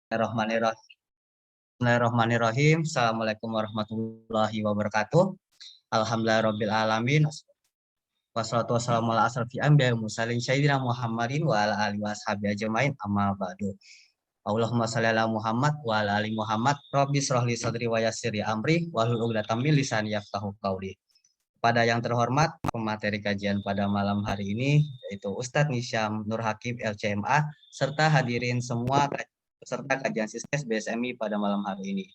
Bismillahirrahmanirrahim. Bismillahirrahmanirrahim. Assalamualaikum warahmatullahi wabarakatuh. Alhamdulillahirabbil alamin. Wassalatu wassalamu ala asrofil anbiya'i wal mursalin sayyidina Muhammadin wa ala alihi washabihi ajmain amma ba'du. Allahumma shalli ala Muhammad wa ala ali Muhammad. Rabbi shrah li sadri wa yassir li amri wahlul 'uqdatam min lisani yafqahu qawli. Pada yang terhormat, pemateri kajian pada malam hari ini yaitu Ustadz Nisyam Nur Hakim LCMA serta hadirin semua peserta kajian Siskes BSMI pada malam hari ini.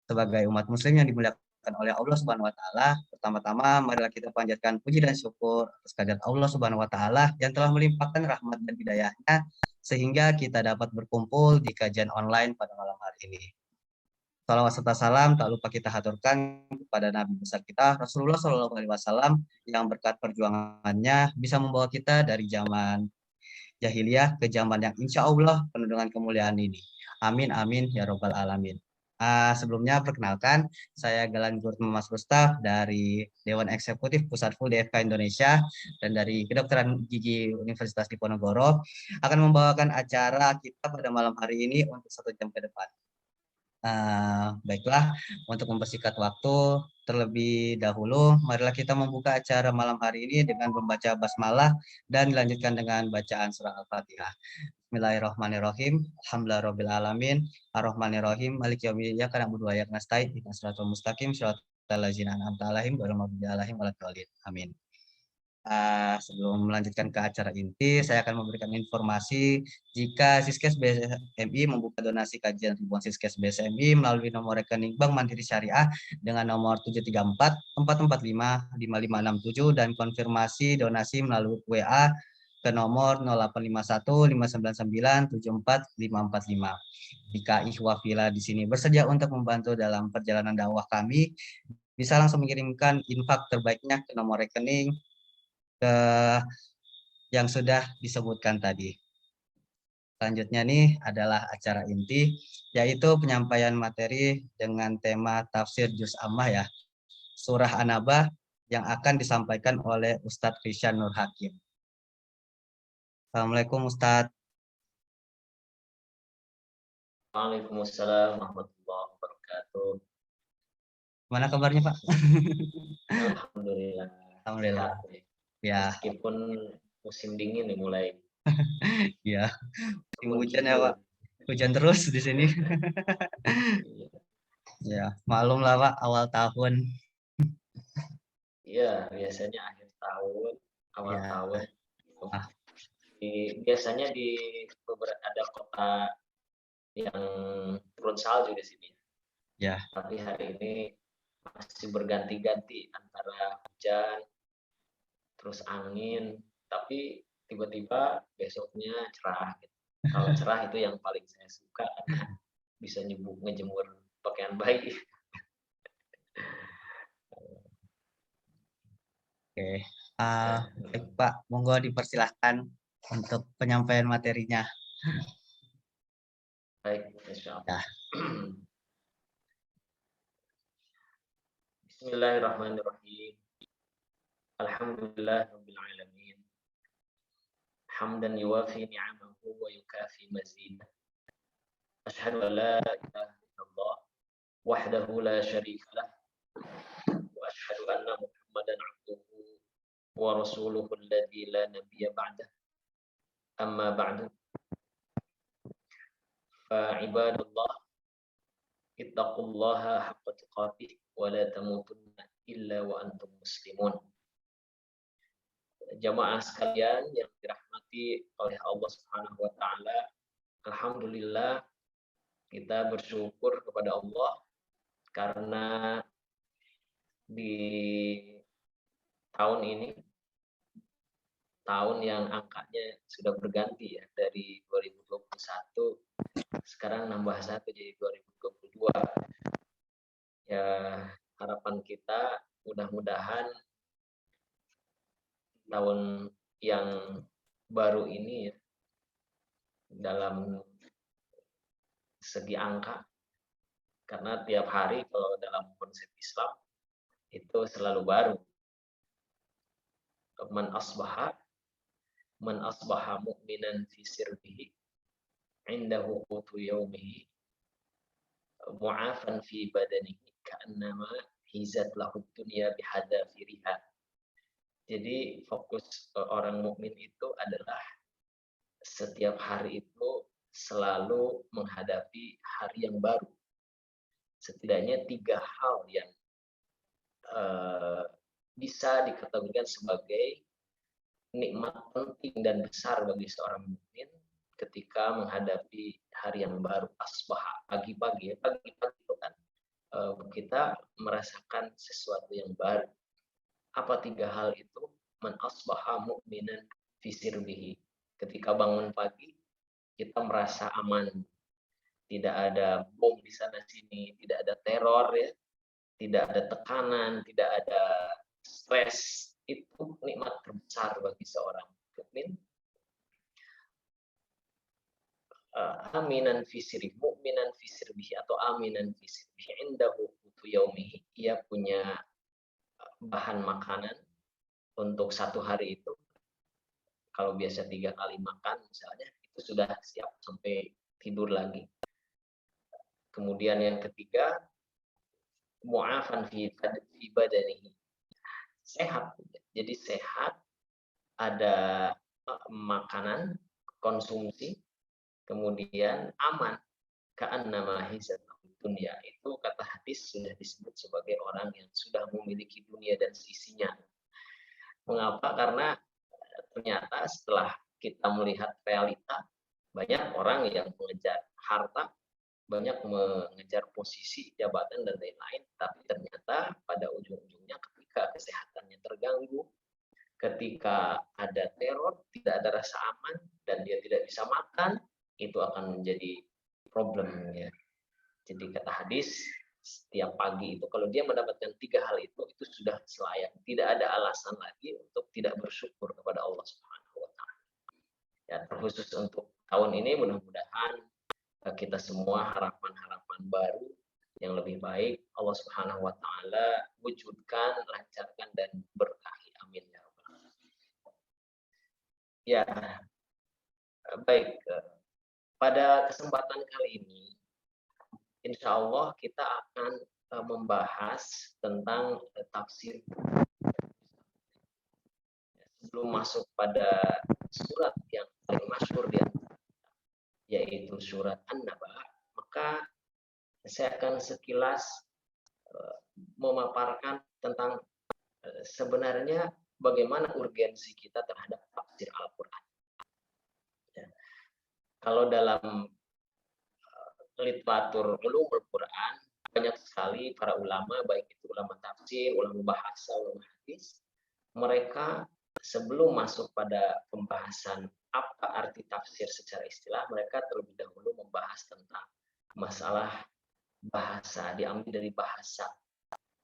Sebagai umat muslim yang dimuliakan oleh Allah Subhanahu wa taala, pertama-tama marilah kita panjatkan puji dan syukur atas kehadirat Allah Subhanahu wa taala yang telah melimpahkan rahmat dan hidayahnya sehingga kita dapat berkumpul di kajian online pada malam hari ini. Salawat serta salam tak lupa kita haturkan kepada Nabi besar kita Rasulullah Shallallahu Alaihi Wasallam yang berkat perjuangannya bisa membawa kita dari zaman jahiliyah ke zaman yang insya Allah penuh dengan kemuliaan ini. Amin amin ya robbal alamin. Sebelumnya perkenalkan saya Galan Gurtma Mas Gustaf dari Dewan Eksekutif Pusat Full DFK Indonesia dan dari Kedokteran Gigi Universitas Diponegoro akan membawakan acara kita pada malam hari ini untuk 1 jam ke depan. Baiklah, untuk mempersingkat waktu terlebih dahulu, marilah kita membuka acara malam hari ini dengan membaca basmalah dan dilanjutkan dengan bacaan surah Al-Fatihah. Bismillahirrahmanirrahim. Alhamdulillahirabbil alamin. Arrahmanirrahim. Maliki yaumiddin. Iyyaka na'budu wa iyyaka nasta'in. Ihdinas siratal mustaqim. Shiratal ladzina an'amta 'alaihim ghairil maghdubi 'alaihim waladdallin. Amin. Sebelum melanjutkan ke acara inti, saya akan memberikan informasi jika Siskes BSMI membuka donasi kajian ribuan Siskes BSMI melalui nomor rekening Bank Mandiri Syariah dengan nomor 734 445 5567 dan konfirmasi donasi melalui WA ke nomor 0851 599 74545. Jika ikhwah fillah di sini bersedia untuk membantu dalam perjalanan dakwah kami, bisa langsung mengirimkan infak terbaiknya ke nomor rekening yang sudah disebutkan tadi. Selanjutnya nih adalah acara inti, yaitu penyampaian materi dengan tema tafsir Juz Ammah ya, Surah An-Naba yang akan disampaikan oleh Ustadz Rishan Nur Hakim. Assalamualaikum Ustadz. Waalaikumsalam warahmatullahi wabarakatuh. Gimana kabarnya Pak? Alhamdulillah. Alhamdulillah. Ya. Meskipun musim dingin nih mulai. Ya. Hujan ya Pak. Hujan terus di sini. Ya, maklum lah Pak, awal tahun. Iya, biasanya akhir tahun, awal ya. tahun. Biasanya di beberapa ada kota yang turun salju di sini. Ya. Tapi hari ini masih berganti-ganti antara hujan, terus angin, tapi tiba-tiba besoknya cerah. Gitu. Kalau cerah itu yang paling saya suka karena bisa ngejemur pakaian baik. Oke, baik Pak, monggo dipersilahkan untuk penyampaian materinya. Baik, insyaallah. Bismillahirrahmanirrahim. Alhamdulillahirabbil alamin. Hamdan yuwafi ni'amahu wa yukafi mazidah. Asyhadu an la ilaha illallah wahdahu la syarika lah wa asyhadu anna Muhammadan abduhu wa rasuluhu alladzi la nabiyya ba'dah. Amma ba'du. Fa ibadallah ittaqullaha haqqa tuqatih wa la tamutunna illa wa antum muslimun. Jamaah sekalian yang dirahmati oleh Allah Subhanahu wa taala, alhamdulillah kita bersyukur kepada Allah karena di tahun ini, tahun yang angkanya sudah berganti ya, dari 2021 sekarang nambah 1 jadi 2022. Ya, harapan kita mudah-mudahan tahun yang baru ini ya, dalam segi angka, karena tiap hari kalau dalam konsep Islam itu selalu baru. Man asbaha mu'minan fi sirbihi indahu qutu yaumihi mu'afan fi badanihi ka'annama hizat lahu dunya bihadzafiriha. Jadi fokus orang mukmin itu adalah setiap hari itu selalu menghadapi hari yang baru. Setidaknya 3 hal yang bisa dikategorikan sebagai nikmat penting dan besar bagi seorang mukmin ketika menghadapi hari yang baru. Asbah, pagi-pagi itu kan kita merasakan sesuatu yang baru. Apa 3 hal itu? Man asbaha mu'minan fi sirbihi. Ketika bangun pagi, kita merasa aman. Tidak ada bom di sana sini, tidak ada teror ya, tidak ada tekanan, tidak ada stres. Itu nikmat terbesar bagi seorang mukmin. Aminan fi sirbihi, mu'minan fi sirbihi atau aminan fi sirbihi indahu qutu yaumihi. Ia punya bahan makanan untuk 1 hari itu. Kalau biasa 3 kali makan misalnya, itu sudah siap sampai tidur lagi. Kemudian yang ketiga, mu'afan fi badanihi. Sehat. Jadi sehat, ada makanan, konsumsi, kemudian aman. Ka'annama hizat dunia. Itu kata hadis sudah disebut sebagai orang yang sudah memiliki dunia dan seisinya. Mengapa? Karena ternyata setelah kita melihat realita, banyak orang yang mengejar harta, banyak mengejar posisi, jabatan, dan lain-lain. Tapi ternyata pada ujung-ujungnya ketika kesehatannya terganggu, ketika ada teror, tidak ada rasa aman, dan dia tidak bisa makan, itu akan menjadi problemnya. Jadi kata hadis, setiap pagi itu kalau dia mendapatkan 3 hal itu sudah selayak. Tidak ada alasan lagi untuk tidak bersyukur kepada Allah Subhanahu wa taala. Ya, terkhusus untuk tahun ini mudah-mudahan kita semua harapan-harapan baru yang lebih baik Allah Subhanahu wa taala wujudkan, lancarkan dan berkahi. Amin ya rabbal alamin. Ya, baik. Pada kesempatan kali ini insya Allah kita akan membahas tentang tafsir. Sebelum masuk pada surat yang paling masyhur yaitu surat An-Naba, maka saya akan sekilas memaparkan tentang sebenarnya bagaimana urgensi kita terhadap tafsir Al-Quran. Ya. Kalau dalam literatur ulumul Quran, banyak sekali para ulama, baik itu ulama tafsir, ulama bahasa, ulama hadis, mereka sebelum masuk pada pembahasan apa arti tafsir secara istilah, mereka terlebih dahulu membahas tentang masalah bahasa, diambil dari bahasa.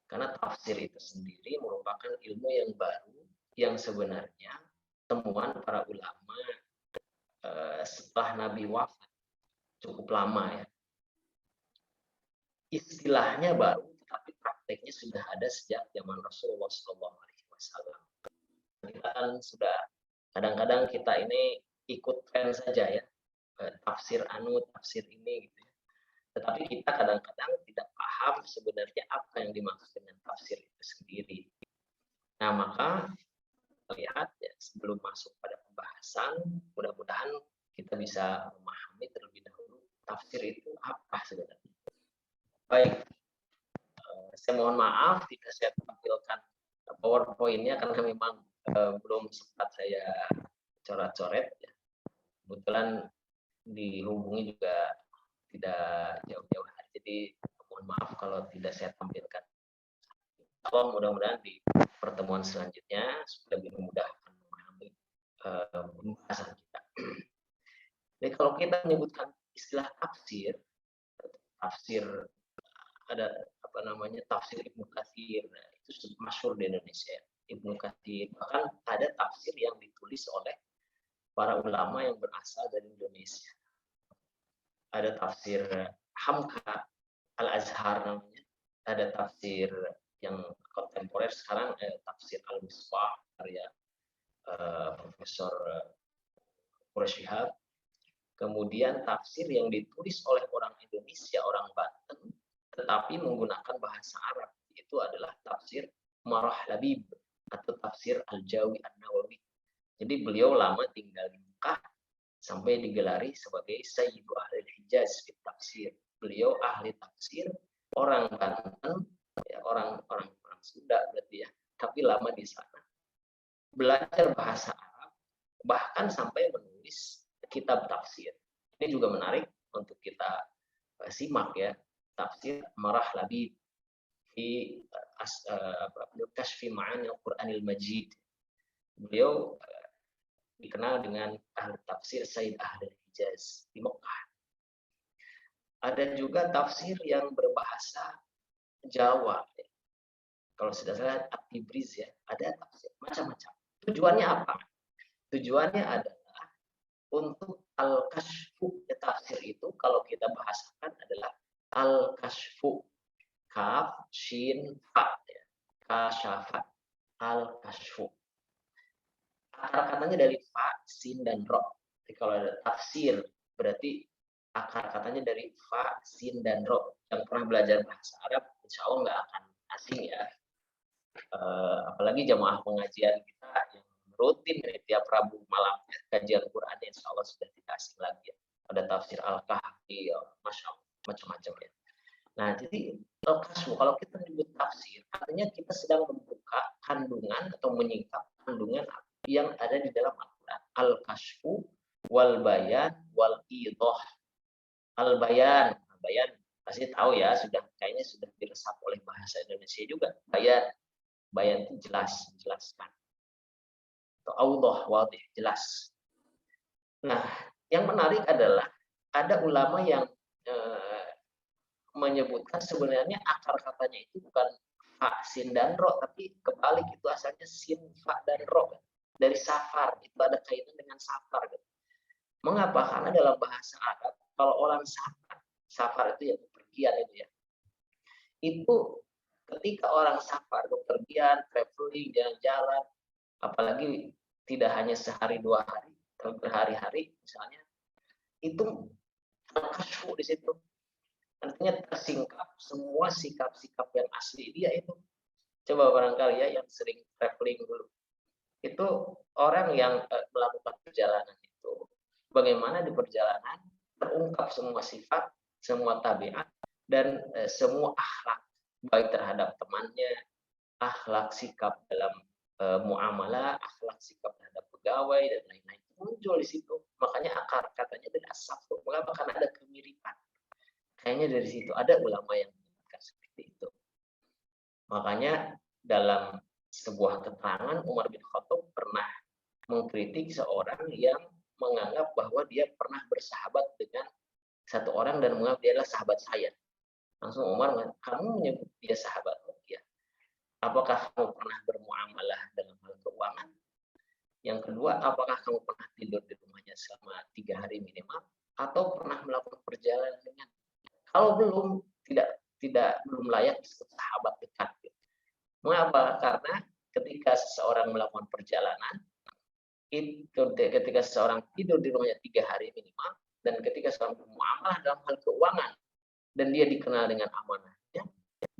Karena tafsir itu sendiri merupakan ilmu yang baru, yang sebenarnya temuan para ulama setelah Nabi wafat, cukup lama ya. Istilahnya baru, tetapi prakteknya sudah ada sejak zaman Rasulullah SAW. Kita kan sudah kadang-kadang kita ini ikut tren saja ya, tafsir tafsir ini gitu ya. Tetapi kita kadang-kadang tidak paham sebenarnya apa yang dimaksud dengan tafsir itu sendiri. Nah, maka lihat ya, sebelum masuk pada pembahasan, mudah-mudahan kita bisa memahami terlebih dahulu tafsir itu apa sebenarnya. Baik, saya mohon maaf tidak saya tampilkan PowerPoint-nya karena memang belum sempat saya coret-coret ya. Kebetulan dihubungi juga tidak jauh-jauh hari, jadi mohon maaf kalau tidak saya tampilkan. Kalau mudah-mudahan di pertemuan selanjutnya sudah lebih mudah memahami pembahasan kita. Jadi kalau kita menyebutkan istilah tafsir ada apa namanya tafsir Ibnu Katsir, nah, itu masyhur di Indonesia. Ibnu Katsir, bahkan ada tafsir yang ditulis oleh para ulama yang berasal dari Indonesia. Ada tafsir Hamka Al-Azhar namanya, ada tafsir yang kontemporer sekarang tafsir Al-Misbah karya Profesor Quraish Shihab. Kemudian tafsir yang ditulis oleh orang Indonesia, orang Banten, tetapi menggunakan bahasa Arab, itu adalah tafsir Marah Labib atau tafsir Al-Jawi An-Nawawi. Jadi beliau lama tinggal di Mekah sampai digelari sebagai Sayyidu Ahli Hijaz di tafsir. Beliau ahli tafsir, orang Banten, ya, orang Sunda berarti ya, tapi lama di sana. Belajar bahasa Arab, bahkan sampai menulis kitab tafsir. Ini juga menarik untuk kita simak ya, tafsir Marah Labib fi Kashfi Ma'ani Al-Qur'anil Majid. Beliau dikenal dengan ahli tafsir Sayyid Ahli Hijaz di Mekah. Ada juga tafsir yang berbahasa Jawa. Kalau sudah saya At-Tibriz ya, ada tafsir macam-macam. Tujuannya apa? Tujuannya adalah untuk al-kashfu. Tafsir itu kalau kita bahasakan adalah al-kashfu. Kaf, shin, fa. Ya. Kasyafa. Al-kashfu. Akar katanya dari fa, sin, dan ro. Jadi kalau ada tafsir, berarti akar katanya dari fa, sin, dan ro. Yang pernah belajar bahasa Arab, insya Allah nggak akan asing ya. Apalagi jamaah pengajian kita yang rutin tiap Rabu malam kajian Quran, insya Allah sudah tidak asing lagi ya. Ada tafsir Al-Kahfi, macam-macam ya. Nah, jadi al-kashfu, kalau kita menyebut tafsir, artinya kita sedang membuka kandungan atau menyingkap kandungan yang ada di dalam Al-Quran. Al-kashfu, wal bayan, wal idoh. Al-bayan, bayan pasti tahu ya, kayaknya sudah diresap oleh bahasa Indonesia juga. Bayan itu jelaskan. Atau audoh, wadih, jelas. Nah, yang menarik adalah ada ulama yang menyebutkan sebenarnya akar katanya itu bukan fa, sin, dan ro, tapi kebalik, itu asalnya sin, fa, dan ro. Dari safar, itu ada kaitan dengan safar. Mengapa? Karena dalam bahasa Arab, kalau orang safar itu ya bepergian itu ya. Itu ketika orang safar, bepergian, traveling, jalan-jalan, apalagi tidak hanya sehari 2 hari, tapi berhari-hari misalnya, itu al-kashfu di situ. Artinya tersingkap semua sikap-sikap yang asli dia itu. Coba barangkali ya yang sering traveling dulu. Itu orang yang melakukan perjalanan itu. Bagaimana di perjalanan terungkap semua sifat, semua tabiat, dan semua akhlak. Baik terhadap temannya, akhlak sikap dalam muamalah, akhlak sikap terhadap pegawai, dan lain-lain. Muncul di situ. Makanya akar katanya dari as-safru. Mengapa? Karena ada kemiripan. Kayaknya dari situ ada ulama yang mengatakan seperti itu. Makanya dalam sebuah keterangan Umar bin Khattab pernah mengkritik seorang yang menganggap bahwa dia pernah bersahabat dengan satu orang dan menganggap dia adalah sahabat saya. Langsung Umar mengatakan, kamu menyebut dia sahabat? Ya. Apakah kamu pernah bermuamalah dalam hal keuangan? Yang kedua, apakah kamu pernah tidur di rumahnya selama 3 hari minimal? Atau pernah melakukan perjalanan dengan? Kalau belum, belum layak disebut sahabat dekat. Mengapa? Karena ketika seseorang melakukan perjalanan, ketika seseorang tidur di rumahnya 3 hari minimal, dan ketika seseorang bermuamalah dalam hal keuangan, dan dia dikenal dengan amanahnya,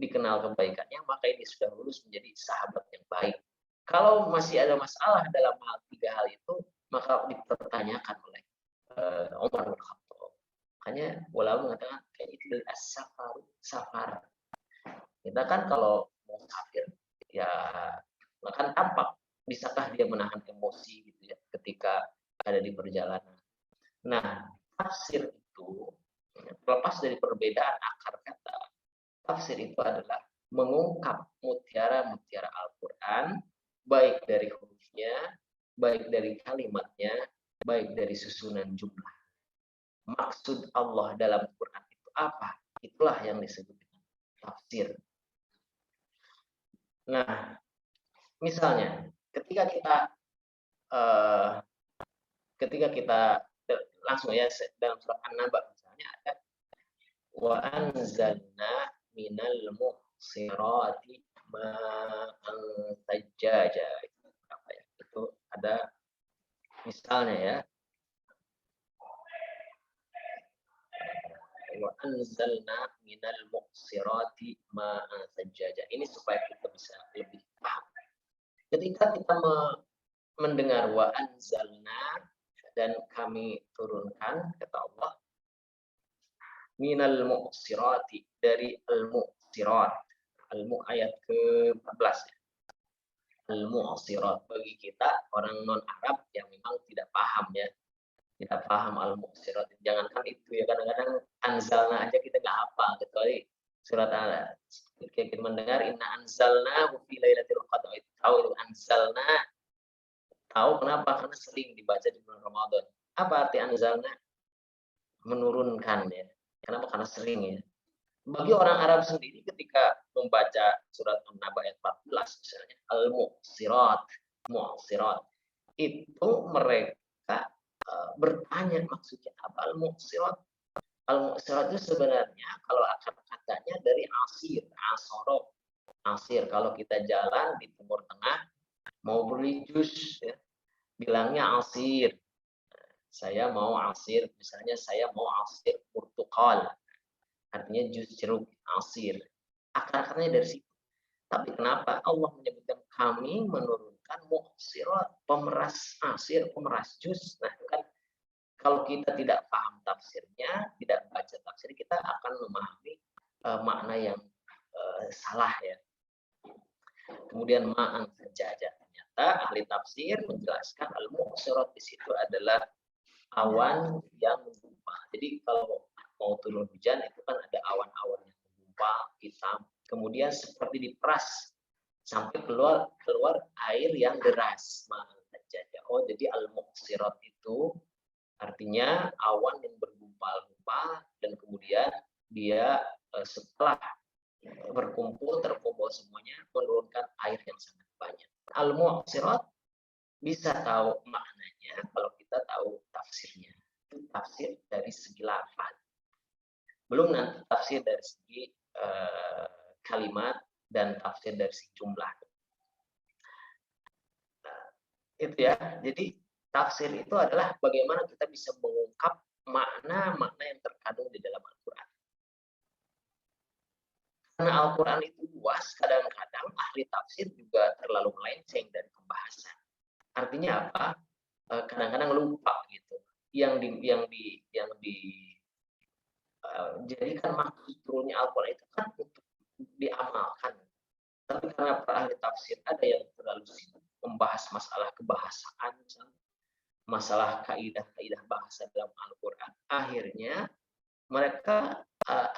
dikenal kebaikannya, maka ini sudah lulus menjadi sahabat yang baik. Kalau masih ada masalah dalam hal 3 hal itu, maka dipertanyakan oleh Umar bin Khattab. Makanya ulama mengatakan kayak itu dari safar. Kita kan kalau mau safir ya makan tampak, bisakah dia menahan emosi gitu ya ketika ada di perjalanan. Nah, tafsir itu terlepas dari perbedaan akar kata, tafsir itu adalah mengungkap mutiara-mutiara Al-Quran, baik dari hurufnya, baik dari kalimatnya, baik dari susunan jumlah. Maksud Allah dalam Quran itu apa? Itulah yang disebut dengan tafsir. Nah, misalnya ketika kita langsung ya dalam surat An-Naba misalnya ada wa anzalna minal muhsirati ma'an sajjaja. Apa ya? Itu ada misalnya ya. wa anzalna minal muqsirati ma'an sajjaja. Ini supaya kita bisa lebih paham. Ketika kita mendengar wa anzalna dan kami turunkan, kata Allah, minal muqsirati, dari al-muqsirat. Ayat ke-14. Al-muqsirat, bagi kita orang non Arab yang memang tidak paham ya, tidak paham al-muqsirat. Jangankan itu ya, kadang-kadang anzalna aja kita nggak hafal, kecuali surat kita mendengar inna anzalna fi lailatul qadar. Tahu itu anzalna, tahu kenapa? Karena sering dibaca di bulan Ramadan. Apa arti anzalna? Menurunkan ya. Kenapa? Karena sering ya. Bagi orang Arab sendiri ketika membaca surat An-Naba ayat 14 misalnya, al-muqsirat, muqsirat, itu mereka bertanya maksudnya apa al-muqsirat? Al-muqsirat itu sebenarnya kalau akar katanya dari asir, asoro, asir. Kalau kita jalan di Timur Tengah mau beli jus ya, bilangnya asir. Saya mau asir, misalnya saya mau asir portokal. Artinya jus jeruk, asir. Akar-akarnya dari situ. Tapi kenapa Allah menyebutkan kami menurunkan muqsirat, pemeras asir, pemeras jus. Nah, kan kalau kita tidak paham tafsirnya, tidak baca tafsir, kita akan memahami makna yang salah ya. Kemudian ma'an sajaja. Ternyata ahli tafsir menjelaskan al-muqsirat di situ adalah awan yang menggumpal. Jadi kalau mau turun hujan itu kan ada awan-awan yang menggumpal, hitam, kemudian seperti diperas sampai keluar air yang deras. Oh, jadi al-muqsirat itu artinya awan yang bergumpal-gumpal dan kemudian dia setelah terkumpul semuanya menurunkan air yang sangat banyak. Al-muqsirat bisa tahu maknanya kalau kita tahu tafsirnya. Itu tafsir dari segi lafaz. Belum nanti tafsir dari segi kalimat dan tafsir dari segi jumlah. Nah, itu ya. Jadi tafsir itu adalah bagaimana kita bisa mengungkap makna-makna yang terkandung di dalam Al-Quran. Karena Al-Quran itu luas, kadang-kadang ahli tafsir juga terlalu melenceng dari pembahasan. Artinya apa? Kadang-kadang lupa gitu. Yang jadikan maksud turunnya Al-Quran itu kan untuk diamalkan. Tapi karena para ahli tafsir ada yang terlalu sibuk membahas masalah kebahasaan, masalah kaidah-kaidah bahasa dalam Al-Quran. Akhirnya mereka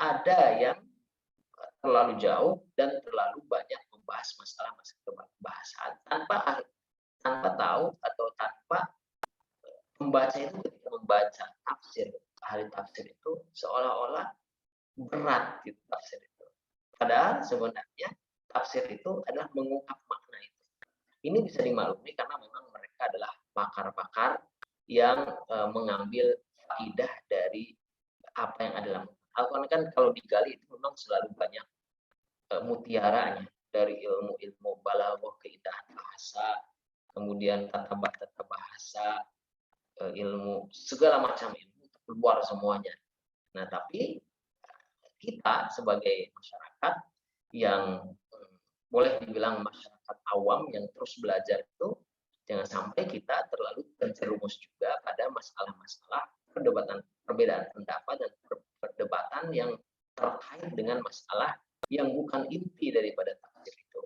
ada yang terlalu jauh dan terlalu banyak membahas masalah kebahasaan tanpa tahu atau tanpa membaca itu. Ketika membaca tafsir, ahli tafsir itu seolah-olah berat gitu tafsir itu. Padahal sebenarnya tafsir itu adalah mengungkap makna itu. Ini bisa dimaklumi karena memang mereka adalah pakar-pakar yang mengambil faidah dari apa yang ada dalam Al-Quran. Kan kalau digali itu memang selalu banyak mutiaranya, dari ilmu balaghah, keindahan bahasa, kemudian tata bahasa, ilmu segala macam ilmu keluar semuanya. Nah, tapi kita sebagai masyarakat yang boleh dibilang masyarakat awam yang terus belajar itu, jangan sampai kita terlalu terjerumus juga pada masalah-masalah perbedaan pendapat dan perdebatan yang terkait dengan masalah yang bukan inti daripada tafsir itu.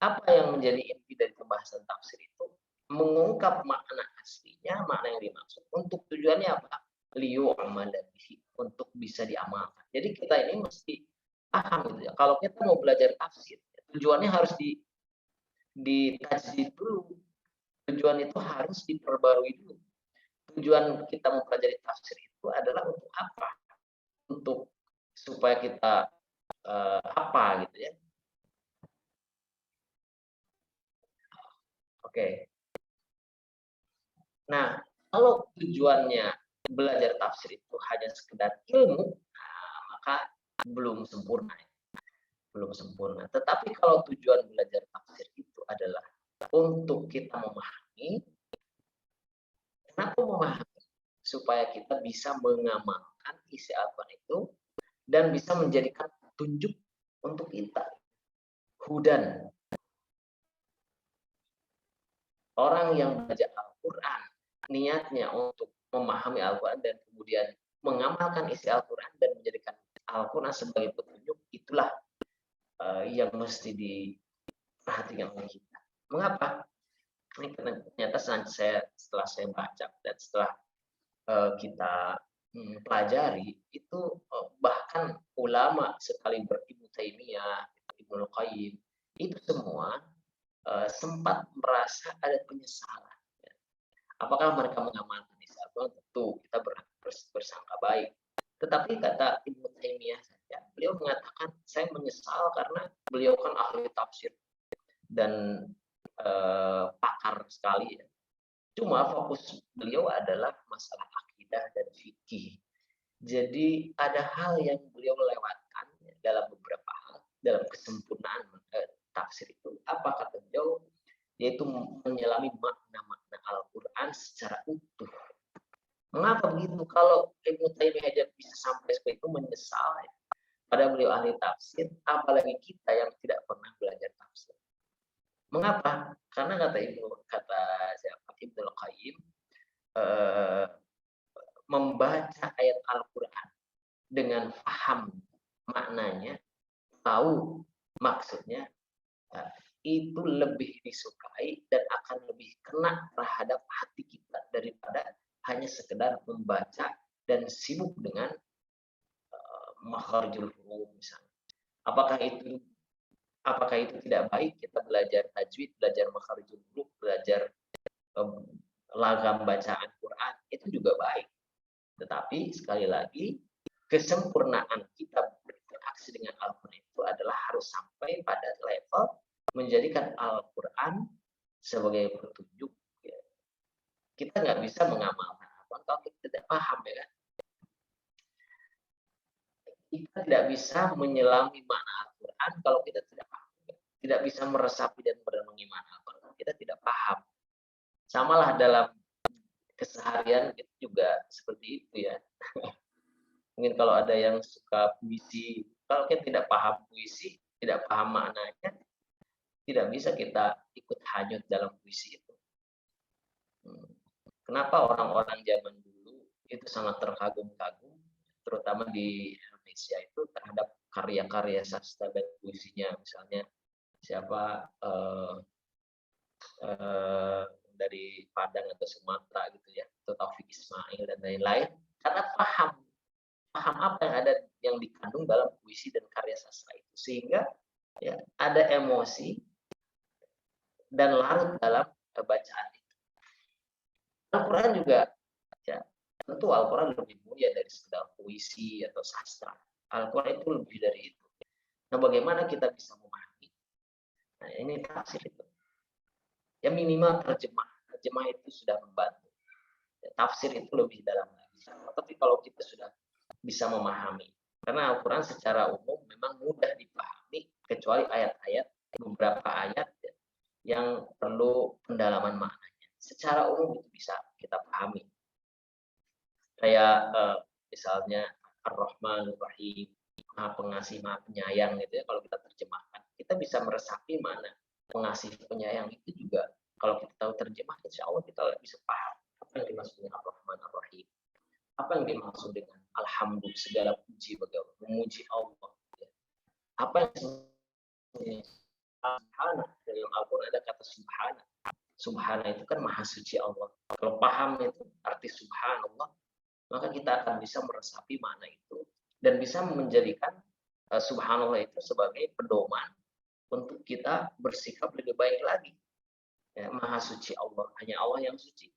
Apa yang menjadi inti dari pembahasan tafsir itu? Mengungkap makna aslinya, makna yang dimaksud. Untuk tujuannya apa? Liyu'amala bihi, untuk bisa diamalkan. Jadi kita ini mesti paham gitu ya. Kalau kita mau belajar tafsir, tujuannya harus ditajdid dulu. Tujuan itu harus diperbarui dulu. Tujuan kita mempelajari tafsir itu adalah untuk apa? Untuk supaya kita apa gitu ya. Oke. Nah, kalau tujuannya belajar tafsir itu hanya sekedar ilmu, maka belum sempurna. Belum sempurna. Tetapi kalau tujuan belajar tafsir itu adalah untuk kita memahami, kenapa memahami? Supaya kita bisa mengamalkan isi Al-Quran itu dan bisa menjadikan petunjuk untuk kita. Hudan. Orang yang belajar Al-Quran, niatnya untuk memahami Al-Quran dan kemudian mengamalkan isi Al-Quran dan menjadikan Al-Quran sebagai petunjuk, itulah yang mesti diperhatikan oleh kita. Mengapa? Ini ternyata setelah saya baca dan setelah kita pelajari itu bahkan ulama sekali Ibnu Taimiyah, Ibnu Qayyim itu semua sempat merasa ada penyesalan. Apakah mereka mengamalkan isi Al-Quran? Tentu kita bersangka baik. Tetapi kata Ibnu Taimiyah saja, beliau mengatakan saya menyesal karena beliau kan ahli tafsir dan pakar sekali ya. Cuma fokus beliau adalah masalah akidah dan fikih. Jadi ada hal yang beliau lewatkan dalam beberapa hal, dalam kesempurnaan tafsir itu. Apa kata beliau? Yaitu menyelami makna-makna Al-Quran secara utuh. Mengapa begitu? Kalau Ibnu Taimiyah aja bisa sampai seperti itu menyesal, ya. Padahal beliau ahli tafsir, apalagi kita yang tidak pernah belajar tafsir. Mengapa? Karena kata Ibnu Qayyim, membaca ayat Al-Quran dengan paham maknanya, tahu maksudnya, itu lebih disukai dan akan lebih kena terhadap hati kita daripada hanya sekedar membaca dan sibuk dengan makharijul huruf misalnya. Apakah itu tidak baik kita belajar tajwid, belajar makharijul huruf, belajar lagam bacaan Quran, itu juga baik. Tetapi sekali lagi kesempurnaan kita berinteraksi dengan Al-Quran itu adalah harus sampai pada level menjadikan Al-Quran sebagai petunjuk. Ya. Kita nggak bisa mengamalkan Al-Quran kalau kita tidak paham, ya kan? Kita tidak bisa menyelami makna Al-Quran kalau kita tidak paham. Tidak bisa meresapi dan merenungi makna Al-Quran kalau kita tidak paham. Samalah dalam keseharian itu juga seperti itu ya. Mungkin kalau ada yang suka puisi, kalau kita tidak paham puisi, tidak paham maknanya, tidak bisa kita ikut hanyut dalam puisi itu. Kenapa orang-orang zaman dulu itu sangat terkagum-kagum, terutama di Indonesia itu terhadap karya-karya sastra dan puisinya, misalnya siapa dari Padang atau Sumatera gitu ya, atau Taufik Ismail dan lain-lain, karena paham apa yang ada yang dikandung dalam puisi dan karya sastra itu, sehingga ya ada emosi dan larut dalam bacaan itu. Al-Quran juga ya, tentu Al-Quran lebih mulia dari sekedar puisi atau sastra. Al-Quran itu lebih dari itu. Nah, bagaimana kita bisa memahami? Nah, ini tafsir itu. Ya minimal terjemah itu sudah membantu. Ya, tafsir itu lebih dalam lagi. Tapi kalau kita sudah bisa memahami, karena Al-Quran secara umum memang mudah dipahami, kecuali ayat-ayat, beberapa ayat yang perlu pendalaman maknanya. Secara umum itu bisa kita pahami. Kayak misalnya Ar-Rahman Ar-Rahim, Maha Pengasih, Maha Penyayang gitu ya, kalau kita terjemahkan, kita bisa meresapi mana pengasih penyayang itu juga. Kalau kita tahu terjemah, insya Allah kita bisa paham apa yang dimaksud dengan Ar-Rahman Ar-Rahim. Apa yang dimaksud dengan Alhamdulillah, segala puji bagi Allah, memuji Allah. Apa yang Subhana, dalam Al-Quran ada kata Subhana. Subhana itu kan maha suci Allah. Kalau paham itu arti Subhanallah, maka kita akan bisa meresapi makna itu dan bisa menjadikan Subhanallah itu sebagai pedoman untuk kita bersikap lebih baik lagi. Ya, maha suci Allah, hanya Allah yang suci.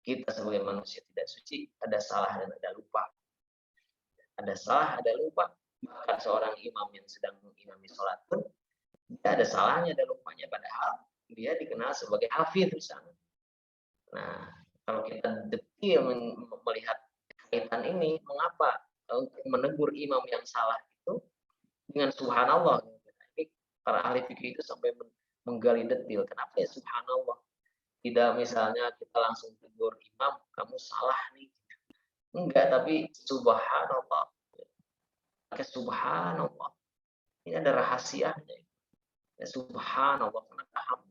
Kita sebagai manusia tidak suci, ada salah dan ada lupa. Ada salah, ada lupa. Bahkan seorang imam yang sedang mengimami sholat pun, dia ada salahnya, ada lupanya. Padahal dia dikenal sebagai hafidh misalnya. Nah, kalau kita detil melihat kaitan ini, mengapa untuk menegur imam yang salah itu dengan subhanallah? Ini para ahli fikih itu sampai menggali detil. Kenapa ya subhanallah? Tidak misalnya kita langsung tegur imam, kamu salah nih. Enggak, tapi subhanallah. Pakai subhanallah. Ini ada rahasianya. Ya, subhanallah, karena paham.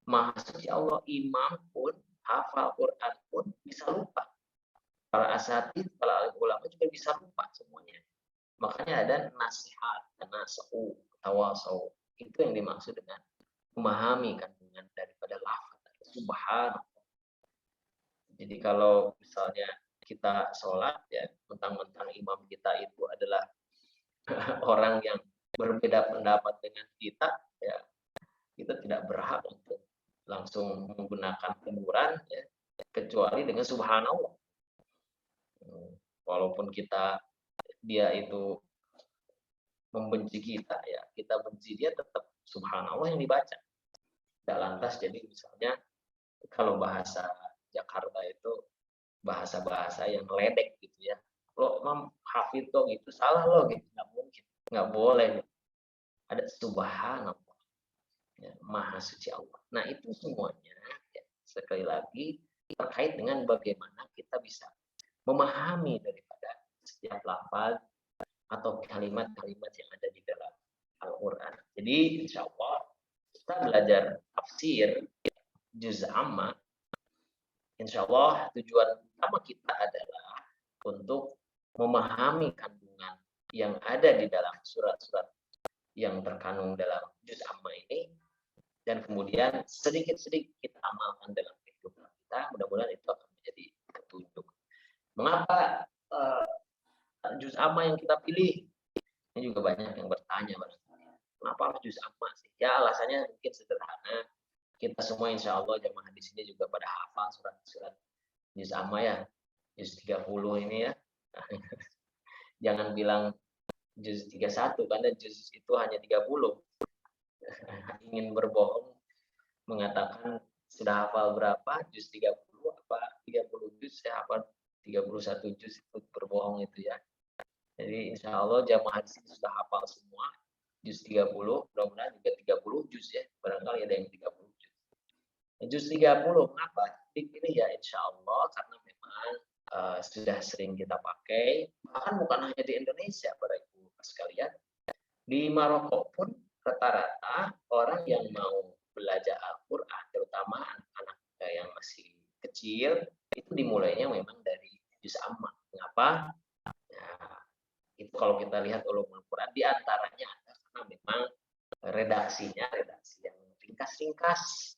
Maha suci Allah, imam pun, hafal Quran pun bisa lupa. Para asatidz, para ulama juga bisa lupa semuanya. Makanya ada nasihat, nasau, tawasau. Itu yang dimaksud dengan memahami kandungan daripada lafaz subhanallah. Jadi kalau misalnya kita sholat ya, mentang-mentang imam kita itu adalah orang yang berbeda pendapat dengan kita, ya kita tidak berhak untuk langsung menggunakan kuburan, ya, kecuali dengan subhanallah. Walaupun dia itu membenci kita, ya kita benci dia, tetap subhanallah yang dibaca. Tidak lantas jadi misalnya kalau bahasa Jakarta itu bahasa-bahasa yang ledek gitu ya. Lo mam hafid kok gitu, salah lo gitu, nggak mungkin, nggak boleh. Ada subhanallah, ya, maha suci Allah. Nah itu semuanya ya, sekali lagi terkait dengan bagaimana kita bisa memahami daripada setiap lafaz atau kalimat-kalimat yang ada di dalam Al-Quran. Jadi insya Allah kita belajar tafsir juz amma. Insya Allah tujuan utama kita adalah untuk memahami kandungan yang ada di dalam surat-surat yang terkandung dalam juz amma ini, dan kemudian sedikit-sedikit kita amalkan dalam kehidupan kita. Mudah-mudahan itu akan menjadi petunjuk. Mengapa juz amma yang kita pilih? Ini juga banyak yang bertanya, kenapa harus juz amma sih? Ya alasannya mungkin sederhana. Kita semua insya Allah jamaah di sini juga pada hafal surat-surat juz amma ya, juz 30 ini ya. Jangan bilang juz 31 karena juz itu hanya 30. Ingin berbohong mengatakan sudah hafal berapa, juz 30 apa 30 juz, saya hafal 31 juz, itu berbohong itu ya. Jadi insya Allah jamaah di sini sudah hafal semua juz 30, mudah-mudahan juga 30 juz ya, barangkali ada yang 30 juz. Juz 30 mengapa dipilih ya? Insya Allah karena memang sudah sering kita pakai, bahkan bukan hanya di Indonesia para ibu sekalian, di Maroko pun rata-rata orang yang mau belajar Al-Quran, terutama anak-anak yang masih kecil, itu dimulainya memang dari juz amma. Mengapa? Ya, itu kalau kita lihat ulumul Quran, di antaranya ada karena memang redaksinya redaksi yang ringkas-ringkas,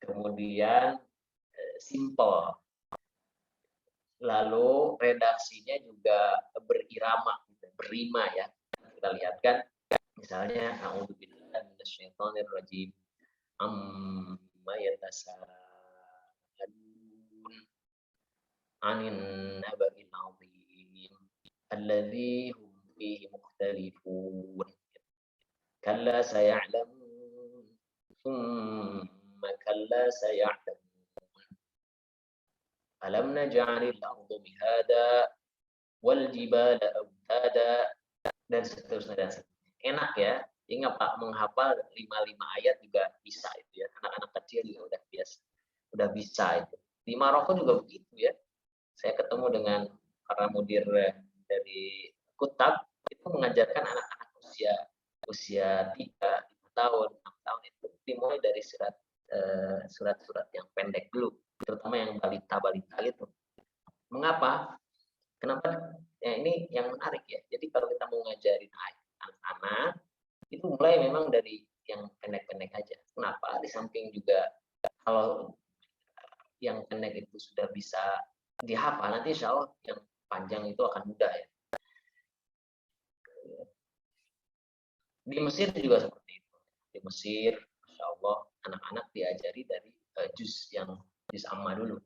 kemudian simple, lalu redaksinya juga berirama, berima ya. Kita lihat kan, misalnya a'udzubillahi minasyaitonirrajim amma yatasaalun 'anil naba'il 'azim alladzi hum fihi mukhtalifun kalla saya'lamun thumma kalla saya'lamun alam naj'alil arda mihada wal jibala autada, dan seterusnya dan seterusnya. Enak ya, ingat Pak, menghafal 5 ayat juga bisa itu ya. Anak-anak kecil juga udah biasa, udah bisa itu. Di Maroko juga begitu ya. Saya ketemu dengan para mudir dari Kutab, itu mengajarkan anak-anak usia 3 tahun, 6 tahun itu dimulai dari surat-surat yang pendek dulu, terutama yang balita-balita itu. Mengapa? Kenapa? Ya ini yang menarik ya. Jadi kalau kita mau ngajarin anak-anak, itu mulai memang dari yang pendek-pendek aja. Kenapa? Di samping juga kalau yang pendek itu sudah bisa dihafal, nanti insya Allah yang panjang itu akan mudah ya. Di Mesir juga seperti itu. Di Mesir, insya Allah anak-anak diajari dari juz amma dulu.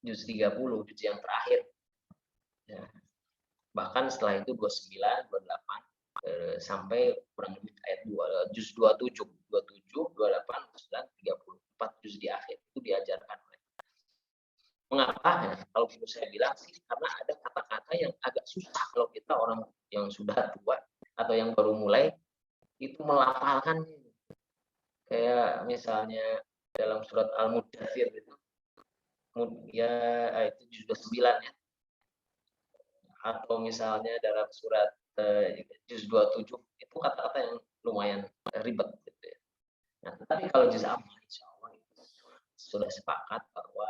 Juz 30, juz yang terakhir. Ya. Bahkan setelah itu 29, 28 sampai kurang lebih ayat 2, juz 27, 28, 29, 30, 4 juz di akhir itu diajarkan. Mengapa? Ya, kalau ibu saya bilang sih karena ada kata-kata yang agak susah kalau kita orang yang sudah tua atau yang baru mulai itu melafalkan, kayak misalnya dalam surat Al-Mudaththir itu ya, itu juz 29 ya. atau misalnya dalam surat juz 27 itu kata-kata yang lumayan ribet gitu ya. Nah, tetapi kalau juz amma insya Allah itu sudah sepakat bahwa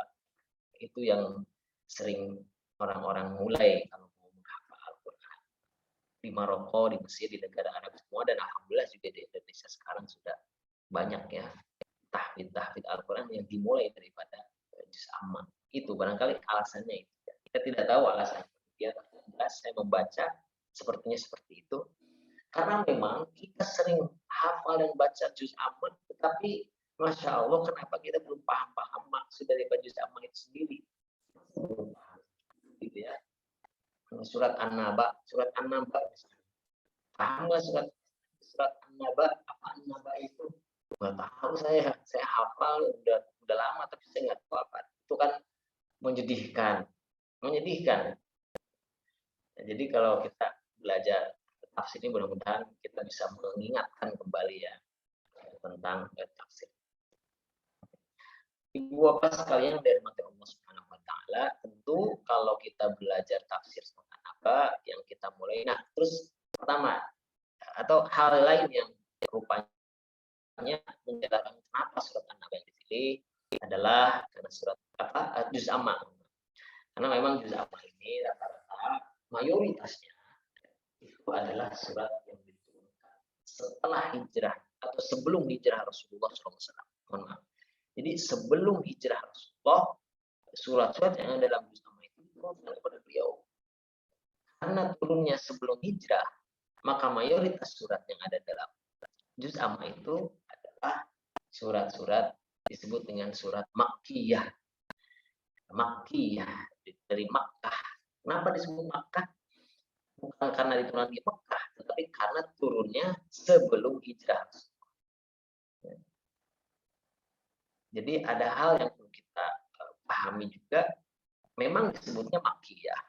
itu yang sering orang-orang mulai kalau mau menghafal Al-Quran di Maroko, di Mesir, di negara Arab semua, dan alhamdulillah juga di Indonesia sekarang sudah banyak ya tahfidz Al-Quran yang dimulai daripada juz amma. Itu barangkali alasannya itu. Kita tidak tahu alasannya. Ya, jelas saya membaca sepertinya seperti itu. Karena memang kita sering hafal dan baca juz amma, tetapi Masya Allah, kenapa kita belum paham-paham maksud daripada juz amma itu sendiri? Gitu ya. Surat An-Naba misalnya. Paham nggak surat An-Naba? Apa An-Naba itu? Nggak tahu saya hafal udah lama tapi saya nggak tahu apa. Itu kan menyedihkan. Nah, jadi kalau kita belajar tafsir ini mudah-mudahan kita bisa mengingatkan kembali ya tentang tafsir. Ibu bapak sekalian dari mati Allah Subhanahu Wa Taala, tentu kalau kita belajar tafsir surat An-Naba yang kita mulai, nah terus pertama atau hal lain yang rupanya menjelaskan kenapa surat An-Naba yang dipilih adalah karena surat juz amma. Karena memang juz amma ini rata-rata mayoritasnya itu adalah surat yang diturunkan setelah hijrah atau sebelum hijrah Rasulullah SAW. Mohon maaf. Jadi sebelum hijrah Rasulullah, surat-surat yang ada dalam juz amma itu diturunkan kepada beliau. Karena turunnya sebelum hijrah, maka mayoritas surat yang ada dalam juz amma itu adalah surat-surat disebut dengan surat Makkiyah. Makkiyah dari Makkah. Kenapa disebut Makkah? Bukan karena diturunkan di Makkah, tetapi karena turunnya sebelum hijrah. Jadi ada hal yang perlu kita pahami juga. Memang disebutnya Makkiyah,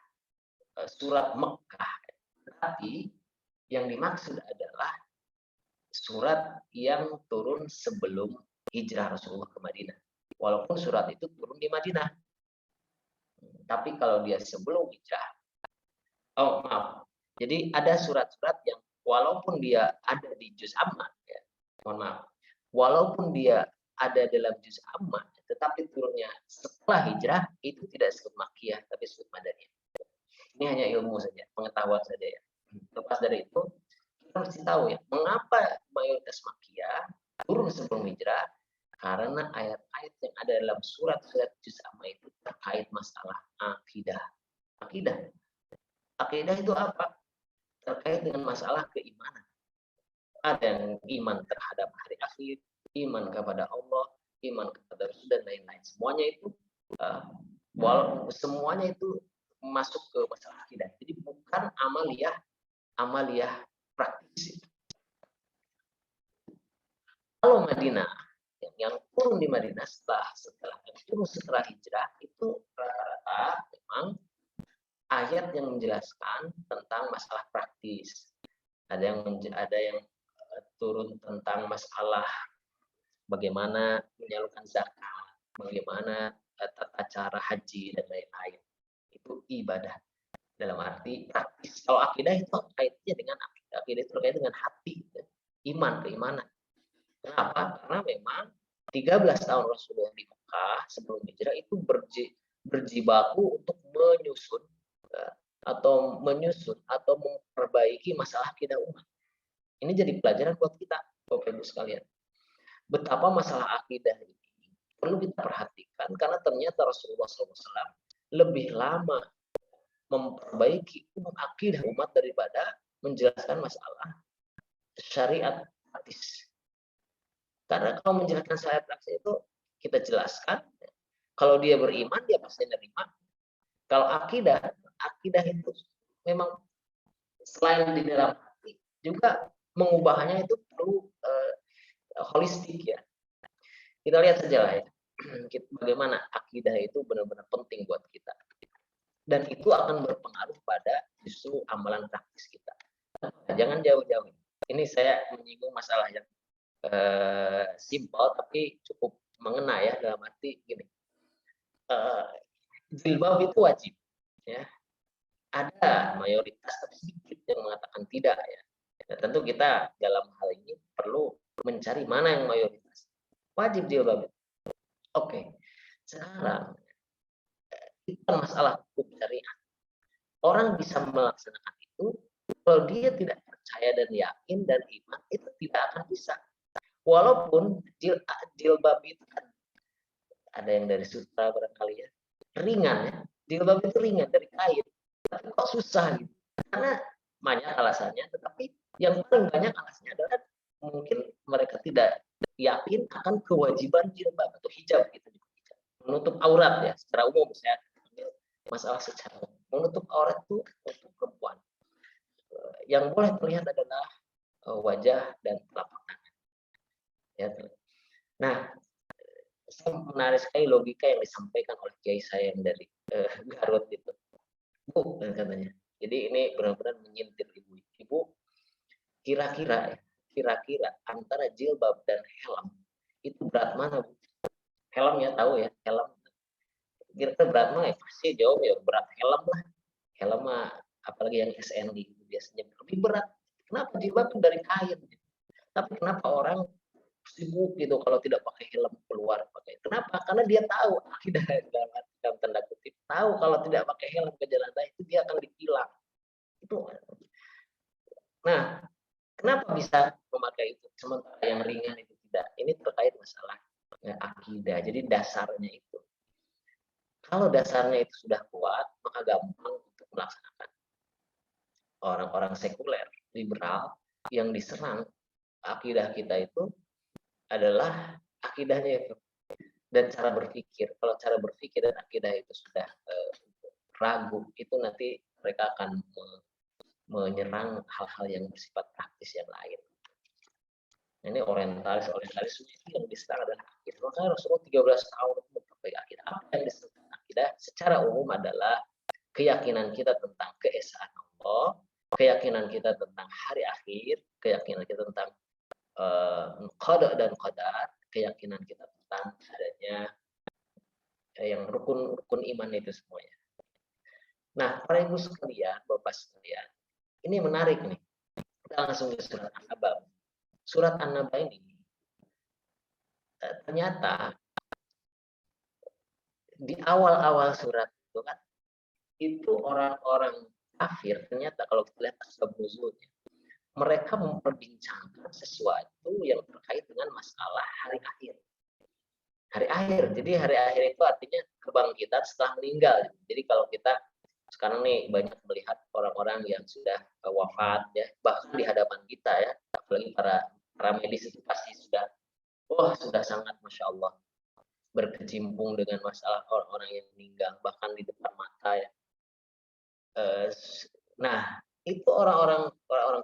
surat Makkah, tapi yang dimaksud adalah surat yang turun sebelum hijrah Rasulullah ke Madinah. Walaupun surat itu turun di Madinah. Tapi kalau dia sebelum hijrah, jadi ada surat-surat yang walaupun dia ada di juz amma, ya, mohon maaf, walaupun dia ada dalam juz amma, tetapi turunnya setelah hijrah itu tidak disebut Makkiyah, tapi disebut Madaniyah. Ini hanya ilmu saja, pengetahuan saja ya. Lepas dari itu, kita mesti tahu ya, mengapa mayoritas Makkiyah turun sebelum hijrah? Karena ayat-ayat yang ada dalam surat-surat juz amma itu terkait masalah akidah. Akidah itu apa? Terkait dengan masalah keimanan. Ada yang iman terhadap hari akhir, iman kepada Allah, iman kepada Rasul dan lain-lain. Semuanya itu masuk ke masalah akidah. Jadi bukan amaliyah praktis. Kalau Madinah yang turun di Madinah setelah hijrah itu rata-rata memang ayat yang menjelaskan tentang masalah praktis. Ada yang turun tentang masalah bagaimana menyalurkan zakat, bagaimana tata cara haji dan lain-lain. Itu ibadah dalam arti praktis. Kalau akidah itu kaitnya dengan akidah itu terkait dengan hati, iman, keimanan. Kenapa? Karena memang 13 tahun Rasulullah di Mekah sebelum hijrah itu berjibaku untuk menyusun atau memperbaiki masalah akidah umat. Ini jadi pelajaran buat kita, Bapak Ibu sekalian. Betapa masalah akidah ini perlu kita perhatikan karena ternyata Rasulullah SAW lebih lama memperbaiki akidah umat daripada menjelaskan masalah syariat praktis. Karena kalau menjelaskan syariat praktis itu kita jelaskan, kalau dia beriman dia pasti menerima. Kalau akidah itu memang selain di dalam hati juga mengubahnya itu perlu holistik ya. Kita lihat saja lah ya, bagaimana akidah itu benar-benar penting buat kita. Dan itu akan berpengaruh pada justru amalan praktis kita. Jangan jauh-jauh. Ini saya menyinggung masalah yang simpel tapi cukup mengena ya, dalam arti gini. Jilbab itu wajib ya. Ada ada mayoritas tapi sedikit yang mengatakan tidak ya. Nah, tentu kita dalam hal ini perlu mencari mana yang mayoritas. Wajib jilbab. Oke. Sekarang itu masalah hukum syariat. Orang bisa melaksanakan itu kalau dia tidak percaya dan yakin dan iman, itu tidak akan bisa. Walaupun jilbab itu kan ada yang dari sutra barangkali ya, ringan ya, jilbab itu ringan dari kain, tapi kok susah gitu, karena banyak alasannya, tetapi yang paling banyak alasannya adalah mungkin mereka tidak yakin akan kewajiban jilbab atau hijab gitu, menutup aurat ya, secara umum saya masalah secara menutup aurat itu untuk perempuan. Yang boleh terlihat adalah wajah dan telapak tangan. Ya. Nah, menarik sekali logika yang disampaikan oleh kiai saya yang dari Garut itu. Bu, katanya. Jadi ini benar-benar menyintir ibu. Ibu, kira-kira antara jilbab dan helm itu berat mana, Bu? Helm ya tahu ya, helm. Kira-kira berat mana ya? Pasti jauh ya berat helm lah. Helm mah apalagi yang SND biasanya lebih berat. Kenapa jilbab itu dari kain? Tapi kenapa orang sibuk gitu kalau tidak pakai helm keluar pakai? Kenapa? Karena dia tahu akidah dalam tanda kutip tahu kalau tidak pakai helm ke jalan raya itu dia akan ditilang. Itu. Nah, kenapa bisa memakai itu sementara yang ringan itu tidak? Ini terkait masalah akidah. Jadi dasarnya itu. Kalau dasarnya itu sudah kuat, maka gampang untuk melaksanakan. Orang-orang sekuler, liberal yang diserang akidah kita itu adalah akidahnya itu dan cara berpikir. Kalau cara berpikir dan akidah itu sudah ragu, itu nanti mereka akan menyerang hal-hal yang bersifat praktis yang lain. Ini orientalis itu yang diserang adalah akidah. Maka Rasulullah 13 tahun berpakai akidah. Apa yang diserang akidah secara umum adalah keyakinan kita tentang keesaan Allah, keyakinan kita tentang hari akhir, keyakinan kita tentang qada dan qadar, keyakinan kita tentang adanya yang rukun iman itu semuanya. Nah, para ibu sekalian, bapak sekalian, ini menarik nih. Kita langsung ke surat An-Naba. Surat An-Naba ini ternyata di awal-awal surat itu kan, itu orang-orang kafir ternyata kalau kita lihat asbab nuzulnya, mereka memperbincangkan sesuatu yang terkait dengan masalah hari akhir. Hari akhir. Jadi hari akhir itu artinya kebangkitan setelah meninggal. Jadi kalau kita sekarang nih banyak melihat orang-orang yang sudah wafat ya, bahkan di hadapan kita ya, apalagi para medis itu pasti sudah sangat masya Allah berkecimpung dengan masalah orang-orang yang meninggal bahkan di depan mata ya. Nah, itu orang-orang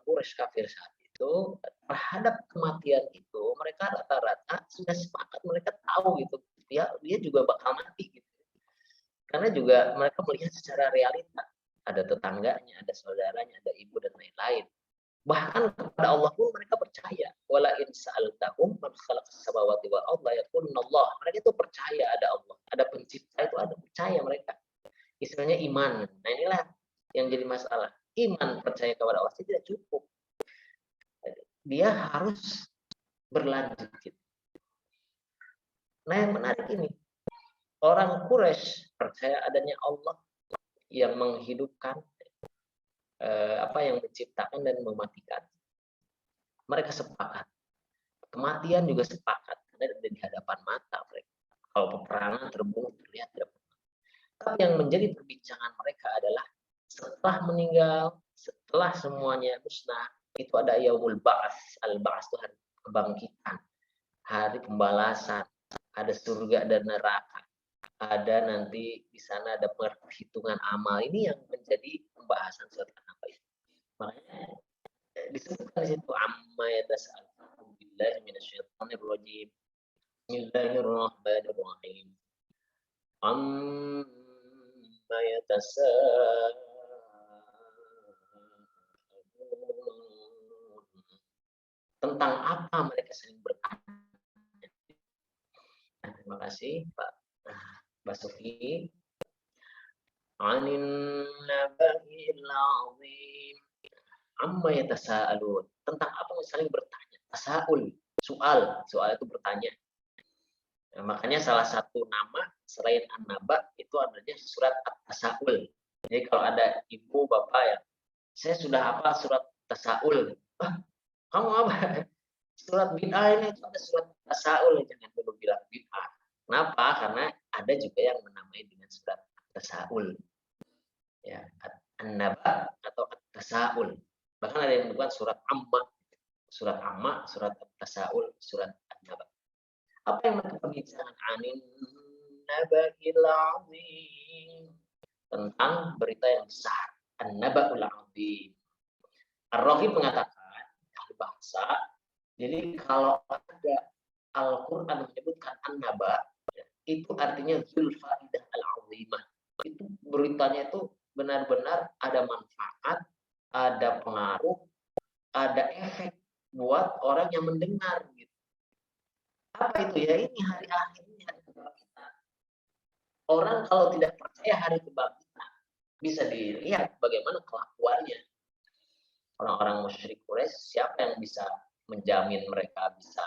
Quraisy kafir saat itu terhadap kematian itu mereka rata-rata sudah sepakat, mereka tahu gitu dia juga bakal mati gitu. Karena juga mereka melihat secara realita, ada tetangganya, ada saudaranya, ada ibu dan lain-lain. Bahkan kepada Allah pun mereka percaya. Wala in sa'altahum man khalaqas samawati wal arda yaquluna Allah. Mereka itu percaya ada Allah, ada pencipta itu ada, percaya mereka. Istilahnya iman. Nah, inilah yang jadi masalah. Iman percaya kepada Allah tidak cukup. Dia harus berlanjut. Nah, yang menarik ini, orang Quraisy percaya adanya Allah yang menghidupkan, yang menciptakan dan mematikan. Mereka sepakat. Kematian juga sepakat karena ada di hadapan mata mereka. Kalau peperangan terbunuh terlihat di hadapan mata. Tapi yang menjadi perbincangan mereka adalah setelah meninggal, setelah semuanya musnah, itu ada yaumul ba'ats. Al-ba'ats itu hari kebangkitan, hari pembalasan, ada surga dan neraka. Ada nanti di sana ada perhitungan amal. Ini yang menjadi pembahasan surat An-Naba itu. Makanya disebutkan di situ amma yatasa'alun billahi minasyaitonir rajim. Bismillahirrahmanirrahim. Amma yatasa'alun tentang apa mereka sering bertanya. Terima kasih Pak Basuki. 'anil naba'il 'azim. Amma yatasaalun. Tentang apa saling bertanya? Tasaul, soal itu bertanya. Nah, makanya salah satu nama selain An-Naba itu adanya surat At-Tasaul. Jadi kalau ada ibu bapak ya, saya sudah hafal surat Tasaul. Ah, kamu apa? Surat bid'ah ini itu ada surat Tasaul, jangan dulu bilang bid'ah. Kenapa? Karena ada juga yang menamai dengan surat Tasaul. Ya, An-Naba atau At-Tasaul. Bahkan ada yang membuat surat Amma, surat At-Tasaul, surat An-Naba. Apa yang mereka perbincangan? Anin naba'il azim. Tentang berita yang besar. An-naba'ul azim. Ar-Raghib mengatakan, ahli bahasa, jadi kalau ada Al-Quran menyebutkan An-Naba, itu artinya Zulfaidah al-azimah. Itu beritanya itu benar-benar ada manfaat, ada pengaruh, ada efek buat orang yang mendengar. Gitu. Apa itu ya? Ini hari akhir, ini hari kebangkitan. Orang kalau tidak percaya hari kebangkitan, bisa dilihat bagaimana kelakuannya. Orang-orang musyrik Quraisy, siapa yang bisa menjamin mereka bisa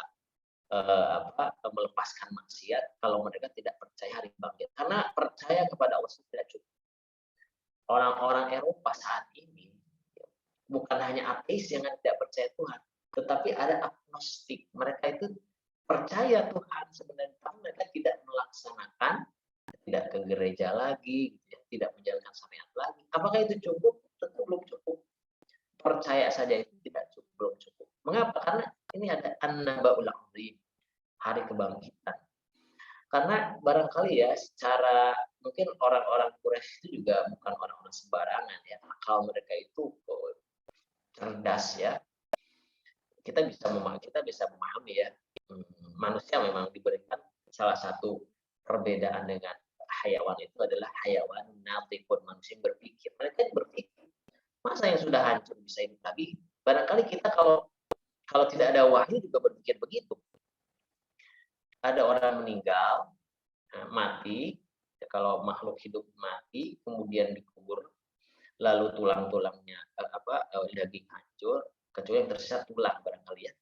melepaskan maksiat kalau mereka tidak percaya hari bangkit? Karena percaya kepada Allah tidak cukup. Orang-orang Eropa saat ini bukan hanya ateis yang tidak percaya Tuhan, tetapi ada agnostik. Mereka itu percaya Tuhan sebenarnya, tapi mereka tidak melaksanakan, tidak ke gereja lagi, gitu ya, tidak menjalankan syariat lagi. Apakah itu cukup? Tentu belum cukup. Percaya saja itu tidak cukup, belum cukup. Mengapa? Karena ini ada An-Naba'ul Azim, hari kebangkitan. Karena barangkali ya secara mungkin orang-orang Quraisy itu juga bukan orang-orang sembarangan ya. Akal mereka itu cerdas ya. Kita bisa memahami ya. Manusia memang diberikan salah satu perbedaan dengan hayawan itu adalah hayawan natiqun, manusia yang berpikir. Mereka berpikir. Masa yang sudah hancur bisa hidup lagi? Barangkali kita kalau tidak ada wahyu juga berpikir begitu. Ada orang meninggal, mati, kalau makhluk hidup mati, kemudian dikubur, lalu tulang-tulangnya daging hancur, kecuali yang tersisa tulang barangkali ya.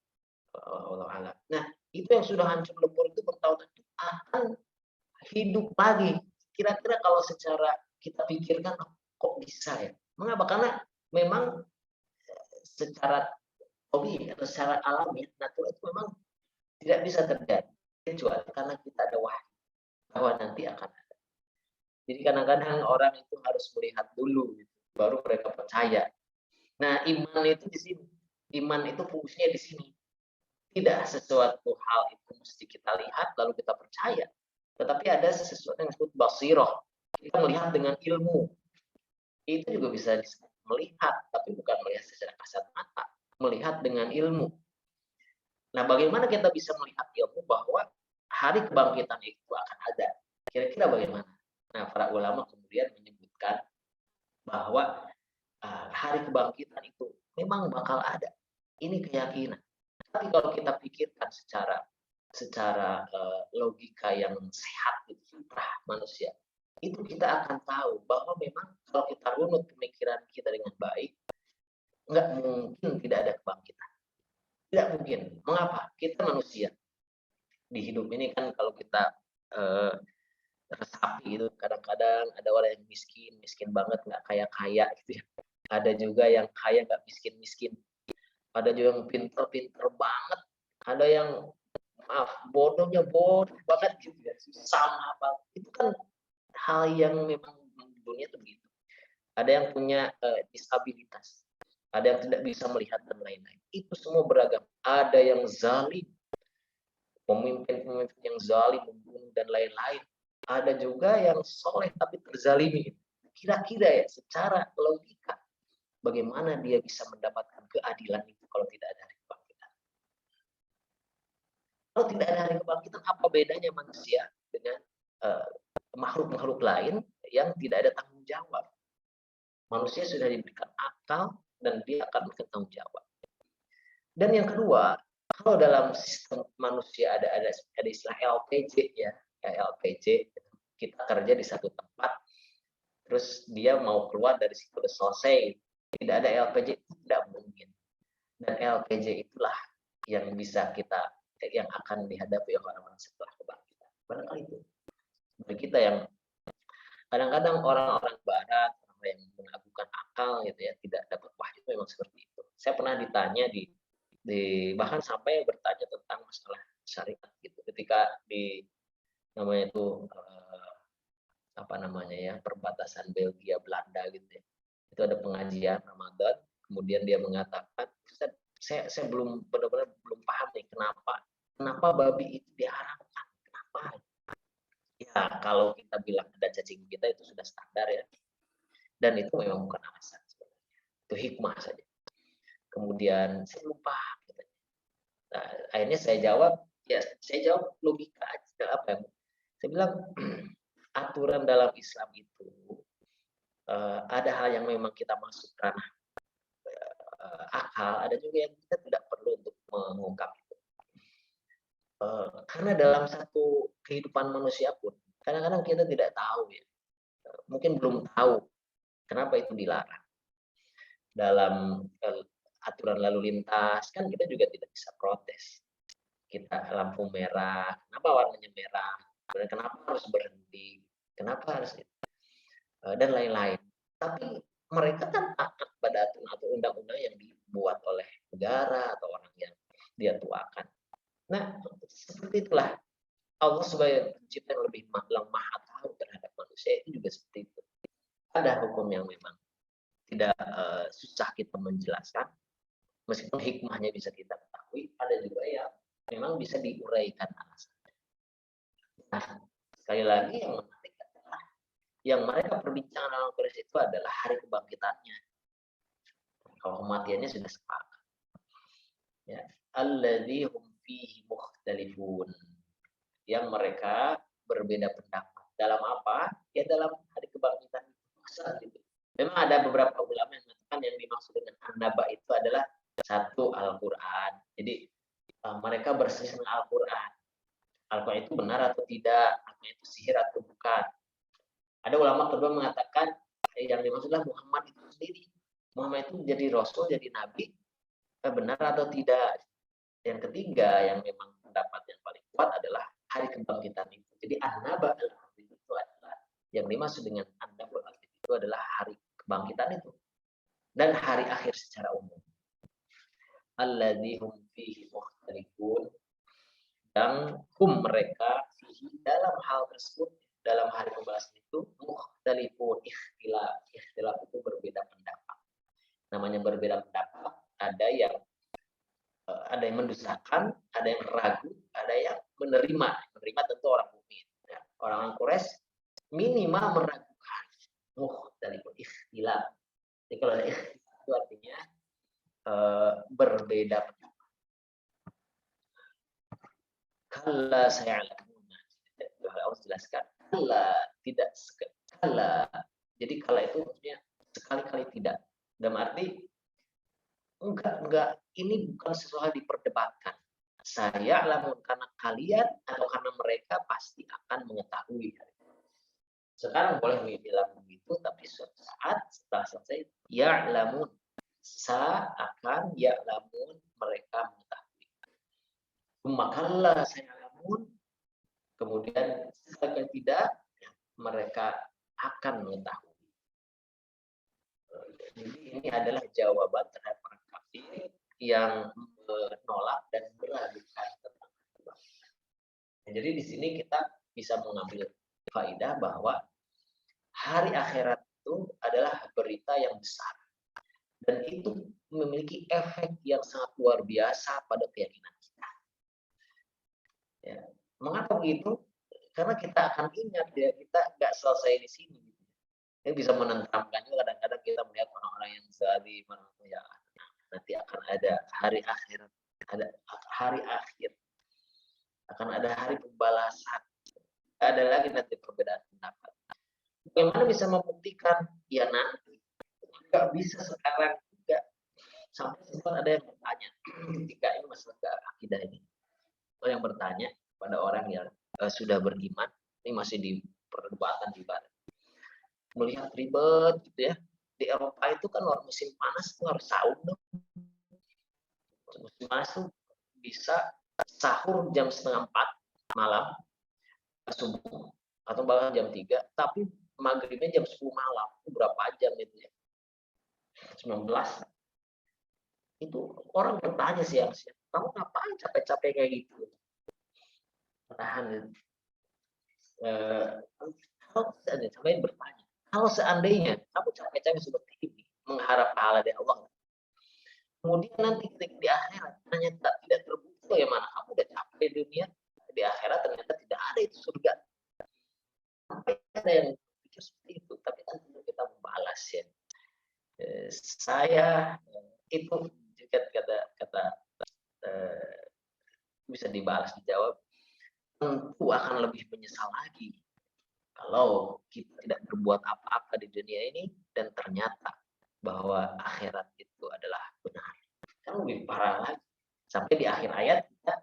Allah alam. Nah, itu yang sudah hancur lebur itu bertahun-tahun itu akan hidup lagi. Kira-kira kalau secara kita pikirkan, kok bisa ya? Mengapa? Karena memang secara hobi atau secara alami natural itu memang tidak bisa terjadi kecuali karena kita ada wahyu bahwa nanti akan ada. Jadi kadang-kadang orang itu harus melihat dulu gitu, baru mereka percaya. Nah, iman itu di sini. Iman itu fungsinya di sini. Tidak sesuatu hal itu mesti kita lihat lalu kita percaya. Tetapi ada sesuatu yang disebut basiroh. Kita melihat dengan ilmu. Itu juga bisa melihat, tapi bukan melihat secara kasat mata. Melihat dengan ilmu. Nah, bagaimana kita bisa melihat ilmu bahwa hari kebangkitan itu akan ada? Kira-kira bagaimana? Nah, para ulama kemudian menyebutkan bahwa hari kebangkitan itu memang bakal ada. Ini keyakinan. Tapi kalau kita pikirkan secara logika yang sehat, fitrah manusia, itu kita akan tahu bahwa memang kalau kita runut pemikiran kita dengan baik, nggak mungkin tidak ada kebangkitan. Tidak mungkin. Mengapa? Kita manusia. Di hidup ini kan kalau kita resapi gitu, kadang-kadang ada orang yang miskin banget, nggak kaya gitu ya. Ada juga yang kaya nggak miskin. Ada juga yang pinter banget. Ada yang bodohnya bodoh banget gitu ya. Sama apa. Itu kan hal yang memang dunia itu begitu. Ada yang punya disabilitas. Ada yang tidak bisa melihat dan lain-lain. Itu semua beragam. Ada yang zalim. Pemimpin yang zalim, membunuh dan lain-lain. Ada juga yang soleh tapi terzalimi. Kira-kira ya secara logika bagaimana dia bisa mendapatkan keadilan itu kalau tidak ada hari kebangkitan? Kalau tidak ada hari kebangkitan, apa bedanya manusia dengan makhluk-makhluk lain yang tidak ada tanggung jawab? Manusia sudah diberikan akal dan dia akan bertanggung jawab. Dan yang kedua, kalau dalam sistem manusia ada istilah LPJ ya, LPJ, kita kerja di satu tempat, terus dia mau keluar dari situ udah selesai, tidak ada LPJ, tidak mungkin. Dan LPJ itulah yang bisa yang akan dihadapi oleh orang-orang setelah kebangkitan. Barangkali itu bagi kita yang kadang-kadang orang-orang barat, orang yang mengagungkan akal gitu ya, tidak dapat wahyu, memang seperti itu. Saya pernah ditanya di bahkan sampai bertanya tentang masalah syariat gitu. Ketika di namanya itu apa namanya ya, perbatasan Belgia Belanda gitu ya. Itu ada pengajian Ramadan, kemudian dia mengatakan, Ustaz, saya belum benar-benar belum paham nih kenapa babi itu diharamkan, kenapa? Ya kalau kita bilang ada cacing kita itu sudah standar ya, dan itu memang bukan alasan sebenarnya, itu hikmah saja. Kemudian saya lupa, nah, akhirnya saya jawab logika aja, apa ya? Saya bilang aturan dalam Islam itu ada hal yang memang kita masuk ranah akal, ada juga yang kita tidak perlu untuk mengungkap itu. Karena dalam satu kehidupan manusia pun kadang-kadang kita tidak tahu ya, mungkin belum tahu kenapa itu dilarang. Dalam aturan lalu lintas kan kita juga tidak bisa protes. Kita lampu merah, kenapa warnanya merah? Kenapa harus berhenti? Kenapa harus dan lain-lain. Tapi mereka kan taat pada aturan atau undang-undang yang dibuat oleh negara atau orang yang dia tuakan. Nah, seperti itulah Allah sebagai pencipta yang lebih maha tahu terhadap manusia itu juga seperti itu. Ada hukum yang memang tidak susah kita menjelaskan, meskipun hikmahnya bisa kita ketahui, ada juga yang memang bisa diuraikan alasannya. Nah, sekali lagi yang menarik adalah yang mereka perbincangkan dalam Quraisy itu adalah hari kebangkitannya. Kalau kematiannya sudah sepakat. Ya, alladzi hum fihi mukhtalifun. Yang mereka berbeda pendapat. Dalam apa? Ya dalam hari kebangkitan itu. Memang ada beberapa ulama yang mengatakan yang dimaksud dengan an-naba itu adalah satu Al-Quran. Jadi mereka berselisih dengan Al-Quran. Al-Quran itu benar atau tidak? Al-Quran itu sihir atau bukan? Ada ulama kedua mengatakan yang dimaksudlah Muhammad itu sendiri. Muhammad itu jadi Rasul, jadi Nabi, benar atau tidak? Yang ketiga yang memang pendapat yang paling kuat adalah hari kebangkitan itu. Jadi an-naba itu adalah yang dimaksud dengan an-naba itu adalah hari kebangkitan itu dan hari akhir secara umum. Alladzi hum fihi mukhtalifun, yang mereka fihi dalam hal tersebut, dalam hari pembahasan itu mukhtalifun, ikhtilaf itu berbeda pendapat. Namanya berbeda pendapat, ada yang mendustakan, ada yang ragu, ada yang menerima tentu orang mukmin. Ya, orang Quraisy minimal meragukan, mukhtalifun ikhtilaf. Jadi kalau ada ikhtilaf itu artinya berbeda pendapat. Kalla sayalamun. Allah jelaskan. Kalla tidak kalla. Jadi kalla itu maksudnya sekali-kali tidak. Dalam arti enggak, ini bukan sesuatu yang diperdebatkan. Saya lamun karena kalian atau karena mereka pasti akan mengetahui. Sekarang boleh bilang begitu, tapi suatu saat setelah selesai ya lamun akan ya lamun mereka mengetahui. Makalah saya lamun, kemudian sekali tidak ya, mereka akan mengetahui. Jadi ini adalah jawaban terhadap orang kafir yang menolak dan meragukan tentang Tuhan. Jadi di sini kita bisa mengambil faedah bahwa hari akhirat itu adalah berita yang besar dan itu memiliki efek yang sangat luar biasa pada keyakinan kita. Ya. Mengapa begitu? Karena kita akan ingat ya, kita nggak selesai di sini. Ini bisa menenteramkan juga kadang-kadang kita melihat orang-orang yang zalim, ya nanti akan ada hari akhirat, ada hari akhir, akan ada hari pembalasan, ada lagi nanti perbedaan pendapat. Bagaimana bisa membuktikan? Ya nanti nggak bisa sekarang juga. Sampai sempat ada yang bertanya ketika ini masalah akidah ini, yang bertanya pada orang yang sudah beriman, ini masih di perdebatan di barat. melihat ribet gitu ya. Di Eropa itu kan musim panas itu harus sahur dong. Musim panas tuh bisa sahur jam 3:30 malam, subuh, atau bahkan jam 3, tapi maghribnya jam 10 malam. Itu berapa jam itu ya? 19. Itu orang bertanya siang-siang, kamu ngapain capek-capek kayak gitu? Tahan gitu. Kalau seandainya bertanya, kalau seandainya kamu capek-capek seperti ini, mengharap pahala dari Allah, kemudian nanti ketika di akhirat ternyata tidak terbukti bagaimana kamu udah capek di dunia, di akhirat ternyata tidak ada itu surga. Sampai ada yang pikir seperti itu, tapi kan kita membalas ya. Saya itu juga kata bisa dibalas dijawab, tentu akan lebih menyesal lagi kalau kita tidak berbuat apa-apa di dunia ini dan ternyata bahwa akhirat itu adalah benar. Kan lebih parah lagi. Sampai di akhir ayat kita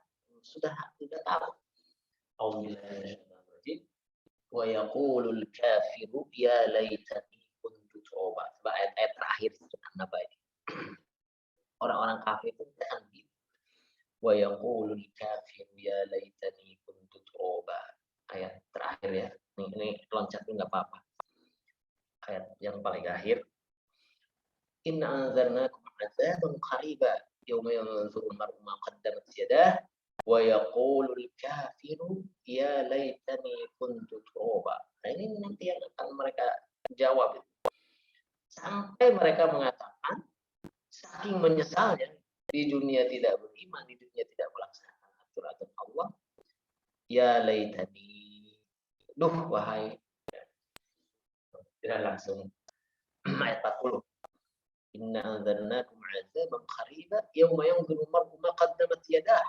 sudah tahu. Wa yaqulul kafiru ya laitani kuntu turaba. Ayat-ayat terakhir surat An-Naba ini. Orang-orang kafir itu akan gitu. Wa yaqulul kafiru ya laitani kuntu turaba. Ayat terakhir ya. Ini loncatnya nggak apa-apa. Ayat yang paling akhir. Inna anzarnakum azaban qariba yauma yanzuru al-mar'u ma qaddamat yadah wa yaqulul kafiru ya laitani kuntu turaba. Nah, ini nanti yang akan mereka jawab. Sampai mereka mengatakan saking menyesalnya di dunia tidak beriman, di dunia tidak melaksanakan aturan Allah. Ya laitani, duh wahai. Dan langsung ayat 40. Inna anzarnakum azaban qariba yauma yanzuru al-mar'u ma qaddamat yadah.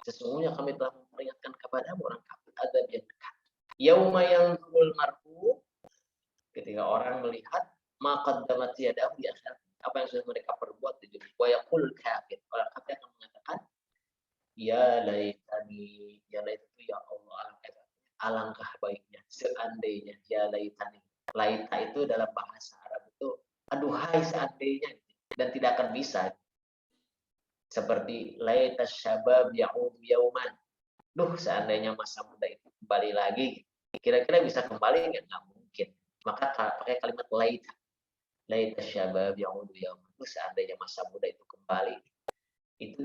Sesungguhnya kami telah memperingatkan kepadamu orang kafir azab yang dekat. Yauma yanzurul mar'u, ketika orang melihat ma qaddamat yadah di akhirat, apa yang sudah mereka perbuat di dunia. Wa yaqul kafir, orang kafir akan mengatakan ya laitani, ya laitani ya Allah, alangkah baiknya seandainya, ya laitani. Laita itu dalam bahasa Arab itu aduhai seandainya, dan tidak akan bisa. Seperti laita syabab ya'ud yauman. Duh, seandainya masa muda itu kembali lagi, kira-kira bisa kembali nggak? Nggak mungkin. Maka pakai kalimat laita. Laita syabab ya'ud yauman. Duh, seandainya masa muda itu kembali. Itu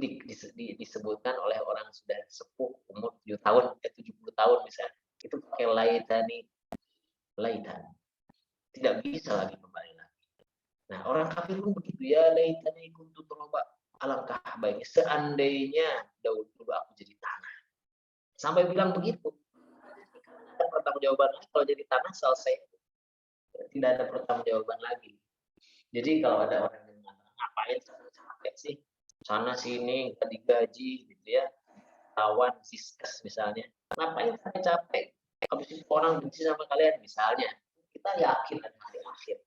disebutkan oleh orang sudah sepuh, umur 70 tahun, 70 tahun misalnya. Itu pakai laitani. Laita. Tidak bisa lagi kembali lagi. Nah, orang kafir pun begitu, ya laitani kuntu turaba. Alangkah baiknya seandainya dahulu aku jadi tanah. Sampai bilang begitu. Ada pertanggungjawaban lagi, kalau jadi tanah selesai. Tidak ada pertanggungjawaban lagi. Jadi kalau ada orang yang mengatakan ngapain capek sih, sana sini nggak digaji gitu ya, tawan siskas misalnya, ngapain capek? Habis itu orang benci sama kalian misalnya. Kita yakin ada hari akhir.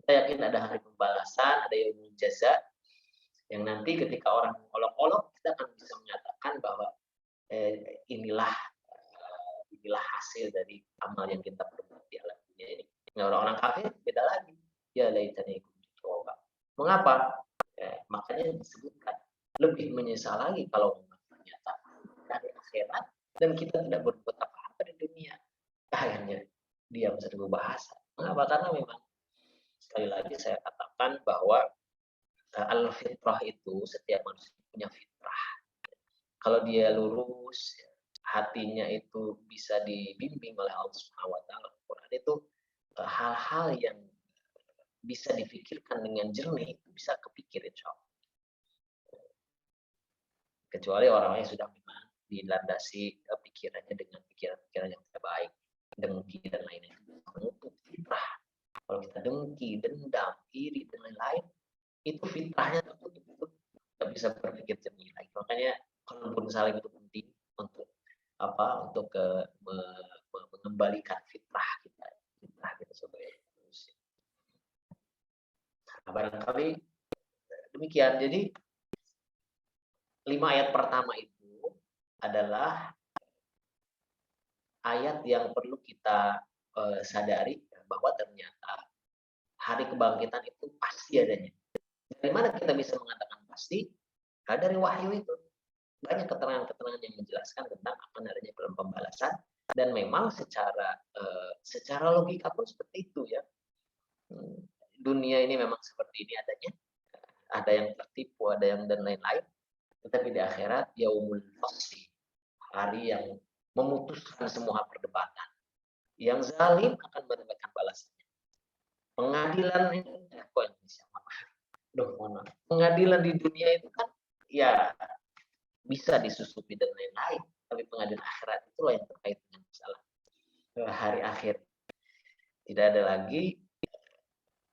Kita yakin ada hari pembalasan, ada yang jaza, yang nanti ketika orang olok-olok kita akan bisa menyatakan bahwa inilah hasil dari amal yang kita perbuat di alam dunia ini. Nah, orang-orang kafir beda lagi. Ya laitani kuntu turaba. Mengapa? Makanya disebutkan lebih menyesal lagi kalau ternyata dari akhirat dan kita tidak berbuat apa-apa di dunia. Akhirnya dia bisa bahasa. Mengapa? Karena memang sekali lagi saya katakan bahwa al-fitrah itu setiap manusia punya fitrah. Kalau dia lurus, hatinya itu bisa dibimbing oleh Allah Subhanahu wa taala. Quran itu hal-hal yang bisa difikirkan dengan jernih itu bisa kepikir insyaallah. Kecuali orang yang sudah memang dilandasi pikirannya dengan pikiran-pikiran yang tidak baik, dengki dan lain-lain. Menutup fitrah. Kalau kita dengki, dendam, iri dan lain-lain, itu fitrahnya tertutup, itu tidak bisa berpikir jernih lagi. Makanya kalaupun saling itu penting untuk untuk mengembalikan fitrah kita sebagai manusia. Nah, barangkali demikian. Jadi 5 ayat pertama itu adalah ayat yang perlu kita sadari bahwa ternyata hari kebangkitan itu pasti adanya. Dari mana kita bisa mengatakan pasti? Karena dari wahyu itu. Banyak keterangan-keterangan yang menjelaskan tentang akan adanya pembalasan, dan memang secara logika pun seperti itu ya. Dunia ini memang seperti ini adanya. Ada yang tertipu, ada yang dan lain-lain. Tetapi di akhirat yaumul fasli, hari yang memutuskan semua perdebatan. Yang zalim akan mendapatkan balasannya. Pengadilan ini, pengadilan di dunia itu kan ya bisa disusupi dan lain-lain, tapi pengadilan akhirat itulah yang terkait dengan masalah hari akhir. Tidak ada lagi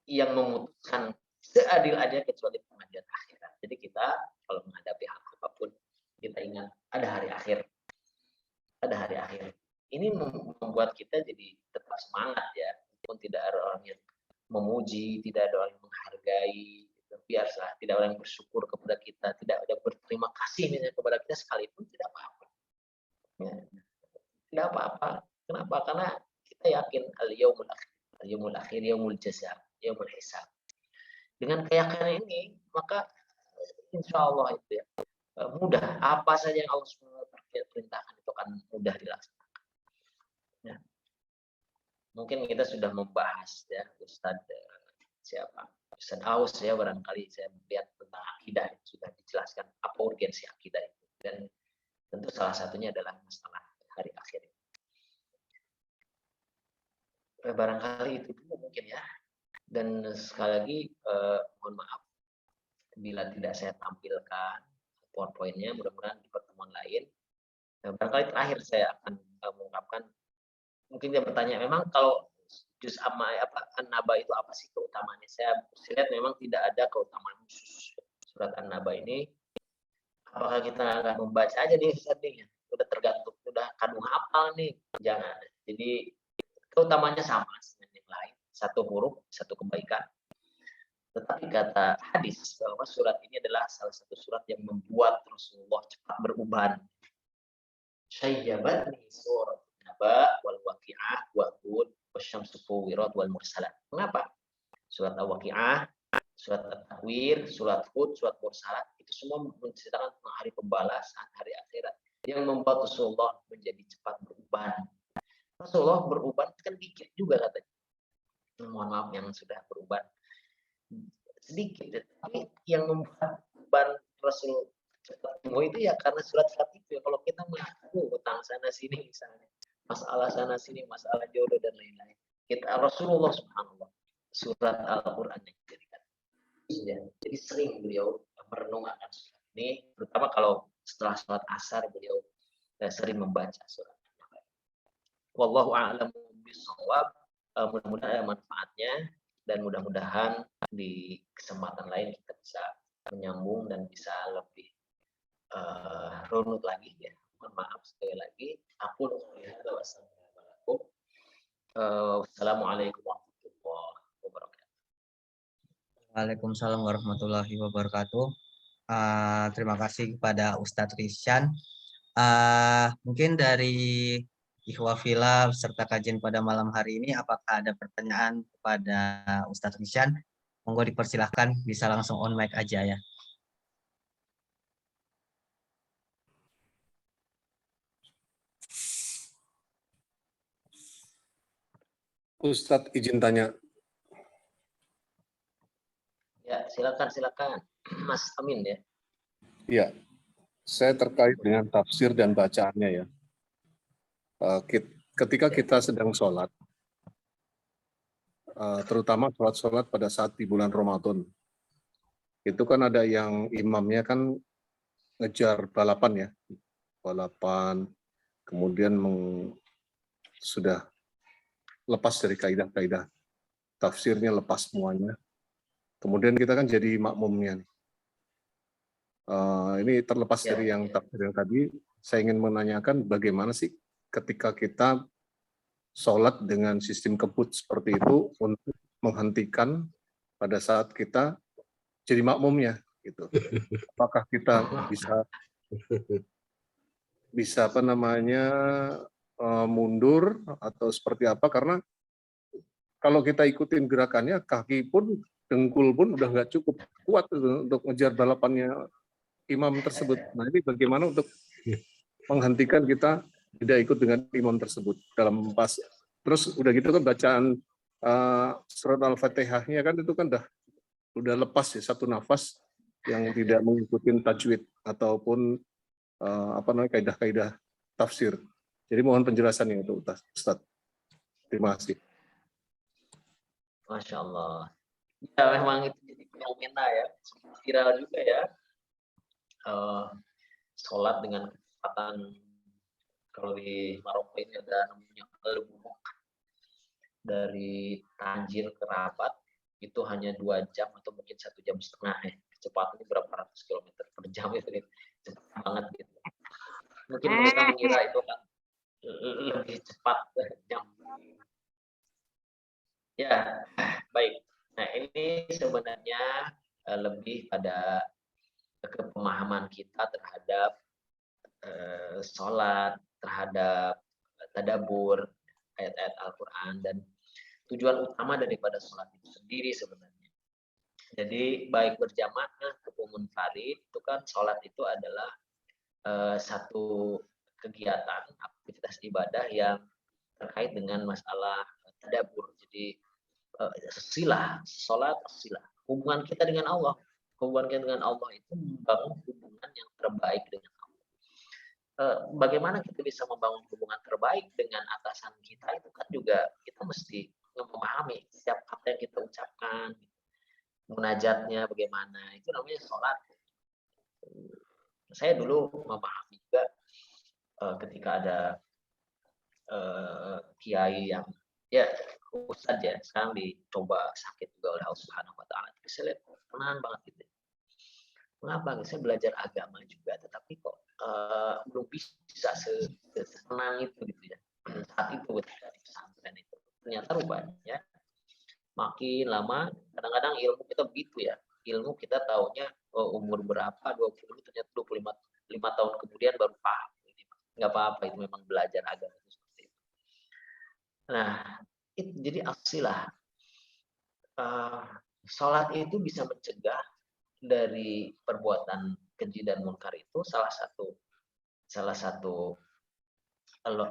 yang memutuskan seadil-adilnya kecuali pengadilan akhirat. Jadi kita kalau menghadapi hal apapun, kita ingat ada hari akhir. Ada hari akhir. Ini membuat kita jadi tetap semangat ya. Walaupun tidak ada orang yang memuji, tidak ada orang yang menghargai, biarlah, tidak ada yang bersyukur kepada kita, tidak ada berterima kasih misalnya kepada kita sekalipun, tidak apa-apa. Ya, tidak apa-apa. Kenapa? Karena kita yakin al-yaumul akhir, al-yaumul akhir, yaumul jaza, yaumul hisab. Dengan keyakinan ini, maka insya Allah itu ya mudah. Apa saja yang Allah perintahkan itu akan mudah dilaksanakan. Ya. Mungkin kita sudah membahas ya Ustadz siapa? Ustadz Aus ya, barangkali saya melihat tentang akidah itu sudah dijelaskan apa urgensi akidah itu, dan tentu salah satunya adalah masalah hari akhir. Barangkali itu dulu mungkin ya. Dan sekali lagi mohon maaf bila tidak saya tampilkan PowerPoint-nya, mudah-mudahan di pertemuan lain. Barangkali terakhir saya akan mengungkapkan, mungkin dia bertanya, memang kalau juz amma An-Naba itu apa sih keutamaannya? Saya lihat memang tidak ada keutamaan khusus surat An-Naba ini. Apakah kita akan membaca aja nih Ustaz nih? Udah tergantung, udah kadung hafal nih. Jangan. Jadi keutamanya sama dengan yang lain. Satu huruf, satu kebaikan. Tetapi kata hadis bahwa surat ini adalah salah satu surat yang membuat Rasulullah cepat beruban. Syayyabatni surat Naba wal Waqi'ah wa Hud wasyamsu kuwirat wal mursalat. Mengapa? Surat Al-Waqi'ah, surat At-Takwir, surat Hud, surat Mursalat itu semua menceritakan tentang hari pembalasan, hari akhirat yang membuat Rasulullah menjadi cepat beruban. Rasulullah beruban kan dikit juga katanya. Mohon maaf yang sudah beruban sedikit, tapi yang membuat beban Rasul cepat sembuh itu ya karena surat-surat itu ya. Kalau kita mengaku utang sana sini misalnya, masalah sana sini, masalah jodoh dan lain-lain, kita Rasulullah subhanallah surat Al-Quran yang dijadikan ya. Jadi sering beliau merenung akan surat ini, terutama kalau setelah sholat asar beliau sering membaca surat. Wallahu a'lam bishawab. Mudah-mudahan ada manfaatnya, dan mudah-mudahan di kesempatan lain kita bisa menyambung dan bisa lebih runut lagi ya. Mohon maaf sekali lagi. Aku wassalamualaikum warahmatullahi wabarakatuh. Waalaikumsalam warahmatullahi wabarakatuh. Terima kasih kepada Ustadz Rishan. Mungkin dari Ikhwafila serta kajian pada malam hari ini, apakah ada pertanyaan kepada Ustadz Rishan? Monggo dipersilahkan, bisa langsung on mic aja ya. Ustadz izin tanya. Ya, silakan Mas Amin ya. Iya, saya terkait dengan tafsir dan bacaannya ya. Ketika kita sedang sholat, terutama sholat pada saat di bulan Ramadan, itu kan ada yang imamnya kan ngejar balapan ya, balapan, kemudian sudah lepas dari kaidah-kaidah tafsirnya, lepas semuanya. Kemudian kita kan jadi makmumnya nih. Ini terlepas dari yang tafsir yang tadi, saya ingin menanyakan bagaimana sih ketika kita sholat dengan sistem kebut seperti itu untuk menghentikan pada saat kita jadi makmumnya, gitu. Apakah kita bisa mundur atau seperti apa? Karena kalau kita ikutin gerakannya, kaki pun, dengkul pun udah nggak cukup kuat untuk ngejar balapannya imam tersebut. Nah ini bagaimana untuk menghentikan kita tidak ikut dengan imam tersebut dalam pas. Terus udah gitu kan bacaan surat Al-Fatihahnya kan itu kan udah lepas ya, satu nafas yang tidak mengikuti tajwid ataupun kaidah-kaidah tafsir. Jadi mohon penjelasannya itu Ustaz. Terima kasih. Masya Allah. Ya memang itu jadi fenomena ya, viral juga ya. Sholat dengan kecepatan, kalau di Maroko ini ada namanya al-bumuk, dari Tanjir ke Rabat itu hanya 2 jam atau mungkin 1,5 jam ya. Kecepatannya berapa ratus kilometer per jam itu cepat banget gitu. Mungkin mereka mengira itu kan lebih cepat jam. Ya, baik. Nah ini sebenarnya lebih pada kepemahaman kita terhadap sholat, terhadap tadabbur ayat-ayat Al-Quran, dan tujuan utama daripada sholat itu sendiri sebenarnya. Jadi baik berjamaah ataupun munfarid itu kan sholat itu adalah satu kegiatan aktivitas ibadah yang terkait dengan masalah tadabbur. Jadi silah, sholat silah, hubungan kita dengan Allah. Hubungan kita dengan Allah itu membangun hubungan yang terbaik dengan Allah. Bagaimana kita bisa membangun hubungan terbaik dengan atasan kita itu kan juga kita mesti memahami setiap kata yang kita ucapkan, munajatnya bagaimana, itu namanya sholat. Saya dulu memahami juga ketika ada kiai yang ya ustadz ya, sekarang dicoba sakit juga oleh Allah Subhanahu Wa Taala. Saya lihat tenang banget gitu. Mengapa? Saya belajar agama juga, tetapi kok belum bisa senang itu gitu ya. Saat itu ketika di pesantren itu ternyata rupanya makin lama kadang-kadang ilmu kita begitu ya. Ilmu kita taunya umur berapa, 20, ternyata 25 tahun kemudian baru paham. Nggak apa-apa, itu memang belajar agama itu seperti itu. Nah, itu jadi asilah. Sholat itu bisa mencegah dari perbuatan keji dan munkar itu salah satu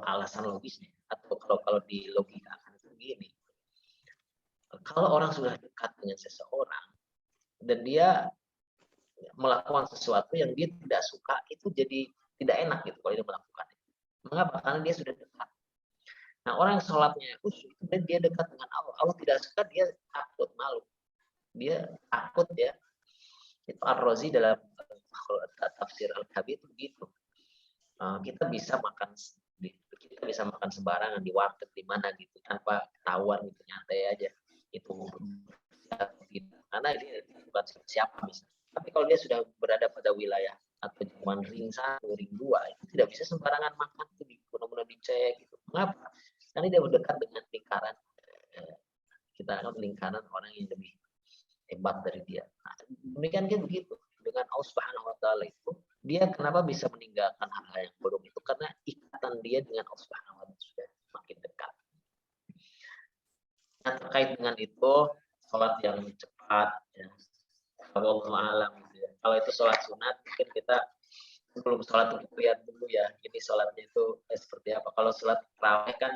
alasan logisnya, atau kalau di logika akan itu begini. Kalau orang sudah dekat dengan seseorang dan dia melakukan sesuatu yang dia tidak suka, itu jadi tidak enak gitu kalau dia melakukan itu. Mengapa? Karena dia sudah dekat. Nah, orang yang sholatnya khusyuk dan dia dekat dengan Allah, Allah tidak suka, dia takut, malu, dia takut ya. Itu Ar-Razi dalam tafsir Al-Kabir itu begitu. Kita bisa makan sembarangan di warteg di mana gitu tanpa ketahuan gitu, nyantai aja itu, karena ini bukan siapa misalnya. Tapi kalau dia sudah berada pada wilayah atau cuman ring 1, ring 2, itu tidak bisa sembarangan makan, itu benar-benar dicek gitu. Mengapa? Karena dia berdekat dengan lingkaran kita anggap lingkaran orang yang lebih hebat dari dia. Nah, demikian kan begitu dengan Allah Subhanahu Wa Taala itu, dia kenapa bisa meninggalkan hal-hal yang buruk itu, karena ikatan dia dengan Allah Subhanahu Wa Taala sudah makin dekat. Nah, terkait dengan itu sholat yang cepat ya, wallahu a'lam gitu ya. Kalau itu sholat sunat, mungkin kita sebelum sholat itu lihat dulu ya, ini sholatnya itu seperti apa. Kalau sholat tarawih kan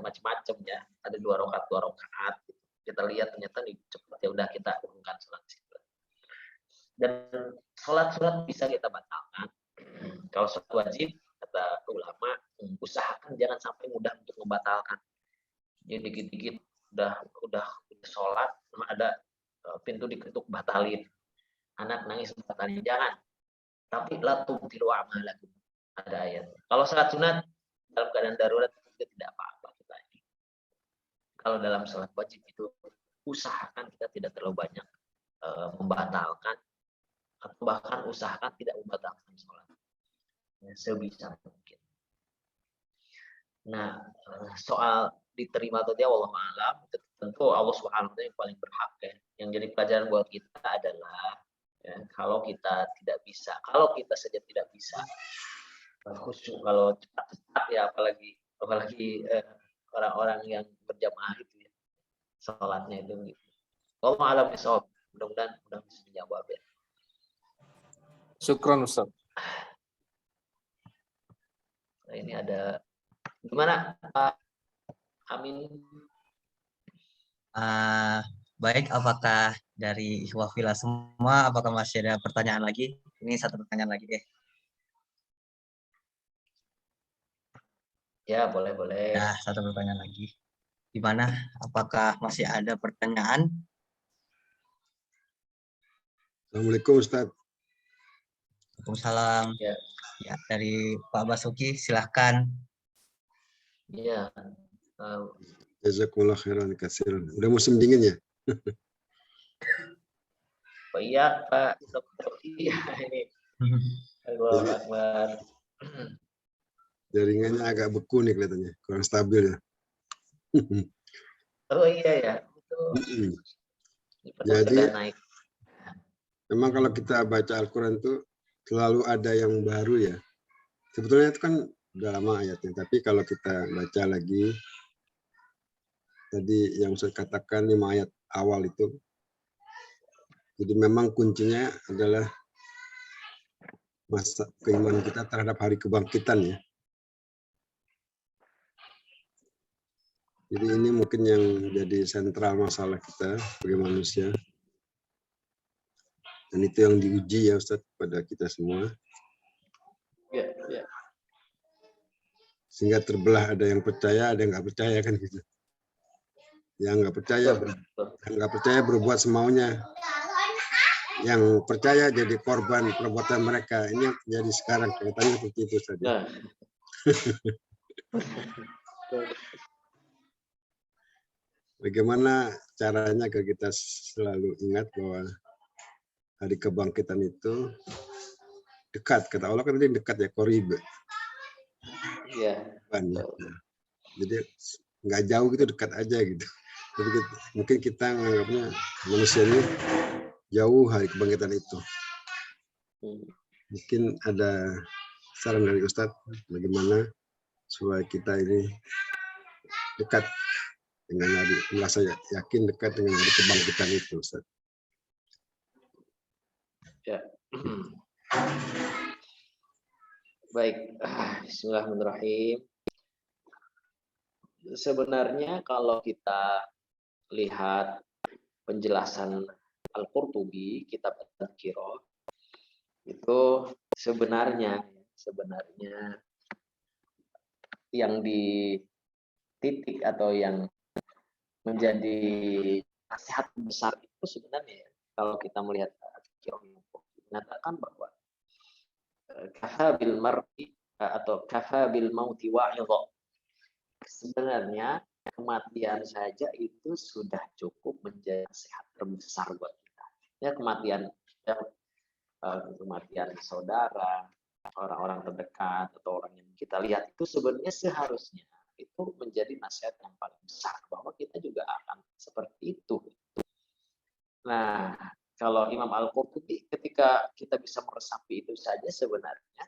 macam-macam ya, ada 2 rakaat gitu. Kita lihat ternyata nih cepat, ya udah kita urungkan sholat situ. Dan sholat sunat bisa kita batalkan. Kalau sholat wajib, kata ulama, usahakan jangan sampai mudah untuk membatalkan. Jadi dikit-dikit udah sholat, ada pintu diketuk, batalin. Anak nangis, batalin, jangan. Tapi la tubtilu a'malakum, ada ayat. Kalau sholat sunat dalam keadaan darurat itu tidak apa-apa kita ini. Kalau dalam sholat wajib itu usahakan kita tidak terlalu banyak membatalkan, atau bahkan usahakan tidak membatalkan sholat ya, sebisa mungkin. Nah, soal diterima atau tidak, wallahu a'lam, tentu Allah Subhanahu wa taala yang paling berhak ya. Yang jadi pelajaran buat kita adalah ya, kalau kita tidak bisa, kalau kita saja tidak bisa khusyuk kalau cepat-cepat ya, apalagi orang-orang yang berjamaah itu ya. sholatnya itu. Gitu. Wallahu a'lam bishawab. Mudah-mudahan bisa dijawab ya. Syukran Ustaz. Nah, ini ada gimana Pak Amin? Baik, apakah dari Ikhwafila semua, apakah masih ada pertanyaan lagi? Ini satu pertanyaan lagi deh. Ya, boleh. Nah, satu pertanyaan lagi. Gimana? Apakah masih ada pertanyaan? Assalamualaikum Ustaz. Waalaikumsalam. Ya. Ya, dari Pak Basuki, silahkan. Iya. Jazakumullah khairan katsiran. Udah musim dingin ya? Oh iya Pak Dokter. Iya ini. Allahu Akbar. Jaringannya agak beku nih kelihatannya, kurang stabil ya. Oh iya ya. Betul. Jadi naik. memang kalau kita baca Al-Quran itu selalu ada yang baru ya. Sebetulnya itu kan udah lama ayatnya, tapi kalau kita baca lagi tadi yang saya katakan 5 ayat awal itu, jadi memang kuncinya adalah masa keimanan kita terhadap hari kebangkitan ya. Jadi ini mungkin yang jadi sentral masalah kita sebagai manusia. Dan itu yang diuji ya Ustaz pada kita semua. Ya. Sehingga terbelah, ada yang percaya, ada yang nggak percaya kan gitu. Yang nggak percaya berbuat semaunya. Yang percaya jadi korban perbuatan mereka. Ini yang jadi sekarang kelihatannya seperti itu saja. Nah. Bagaimana caranya agar kita selalu ingat bahwa hari kebangkitan itu dekat, kata Allah kan ini dekat ya, qorib. Iya. Jadi nggak jauh gitu, dekat aja gitu. Jadi mungkin kita menganggapnya manusia ini jauh hari kebangkitan itu. Mungkin ada saran dari Ustadz bagaimana supaya kita ini dekat dengan hari, merasa yakin dekat dengan hari kebangkitan itu, Ustadz. Ya. Baik, Bismillahirrahmanirrahim. Sebenarnya kalau kita lihat penjelasan Al-Qurtubi, kitab At-Tadhkirah, itu sebenarnya yang dititik atau yang menjadi nasihat besar itu sebenarnya kalau kita melihat At-Tadhkirah mengatakan bahwa kafa bil mar'i atau kafa bil mauti wa'idha. Sebenarnya kematian saja itu sudah cukup menjadi nasihat terbesar buat kita. Ya, kematian saudara, orang-orang terdekat atau orang yang kita lihat itu sebenarnya seharusnya itu menjadi nasihat yang paling besar bahwa kita juga akan seperti itu. Nah, kalau Imam Al-Qurtubi ketika kita bisa meresapi itu saja sebenarnya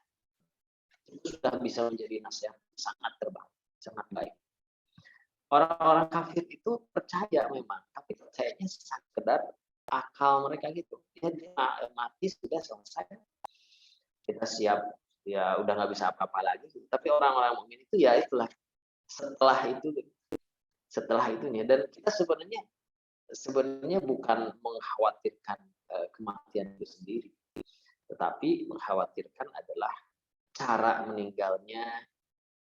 itu sudah bisa menjadi nasihat sangat terbaik, sangat baik. Orang-orang kafir itu percaya memang, tapi percayanya sekedar akal mereka gitu. Ya, dia mati sudah selesai. Kita siap, ya udah nggak bisa apa-apa lagi. Tapi orang-orang mukmin itu ya itulah setelah itu nih. Dan kita sebenarnya bukan mengkhawatirkan kematian itu sendiri, tetapi mengkhawatirkan adalah cara meninggalnya,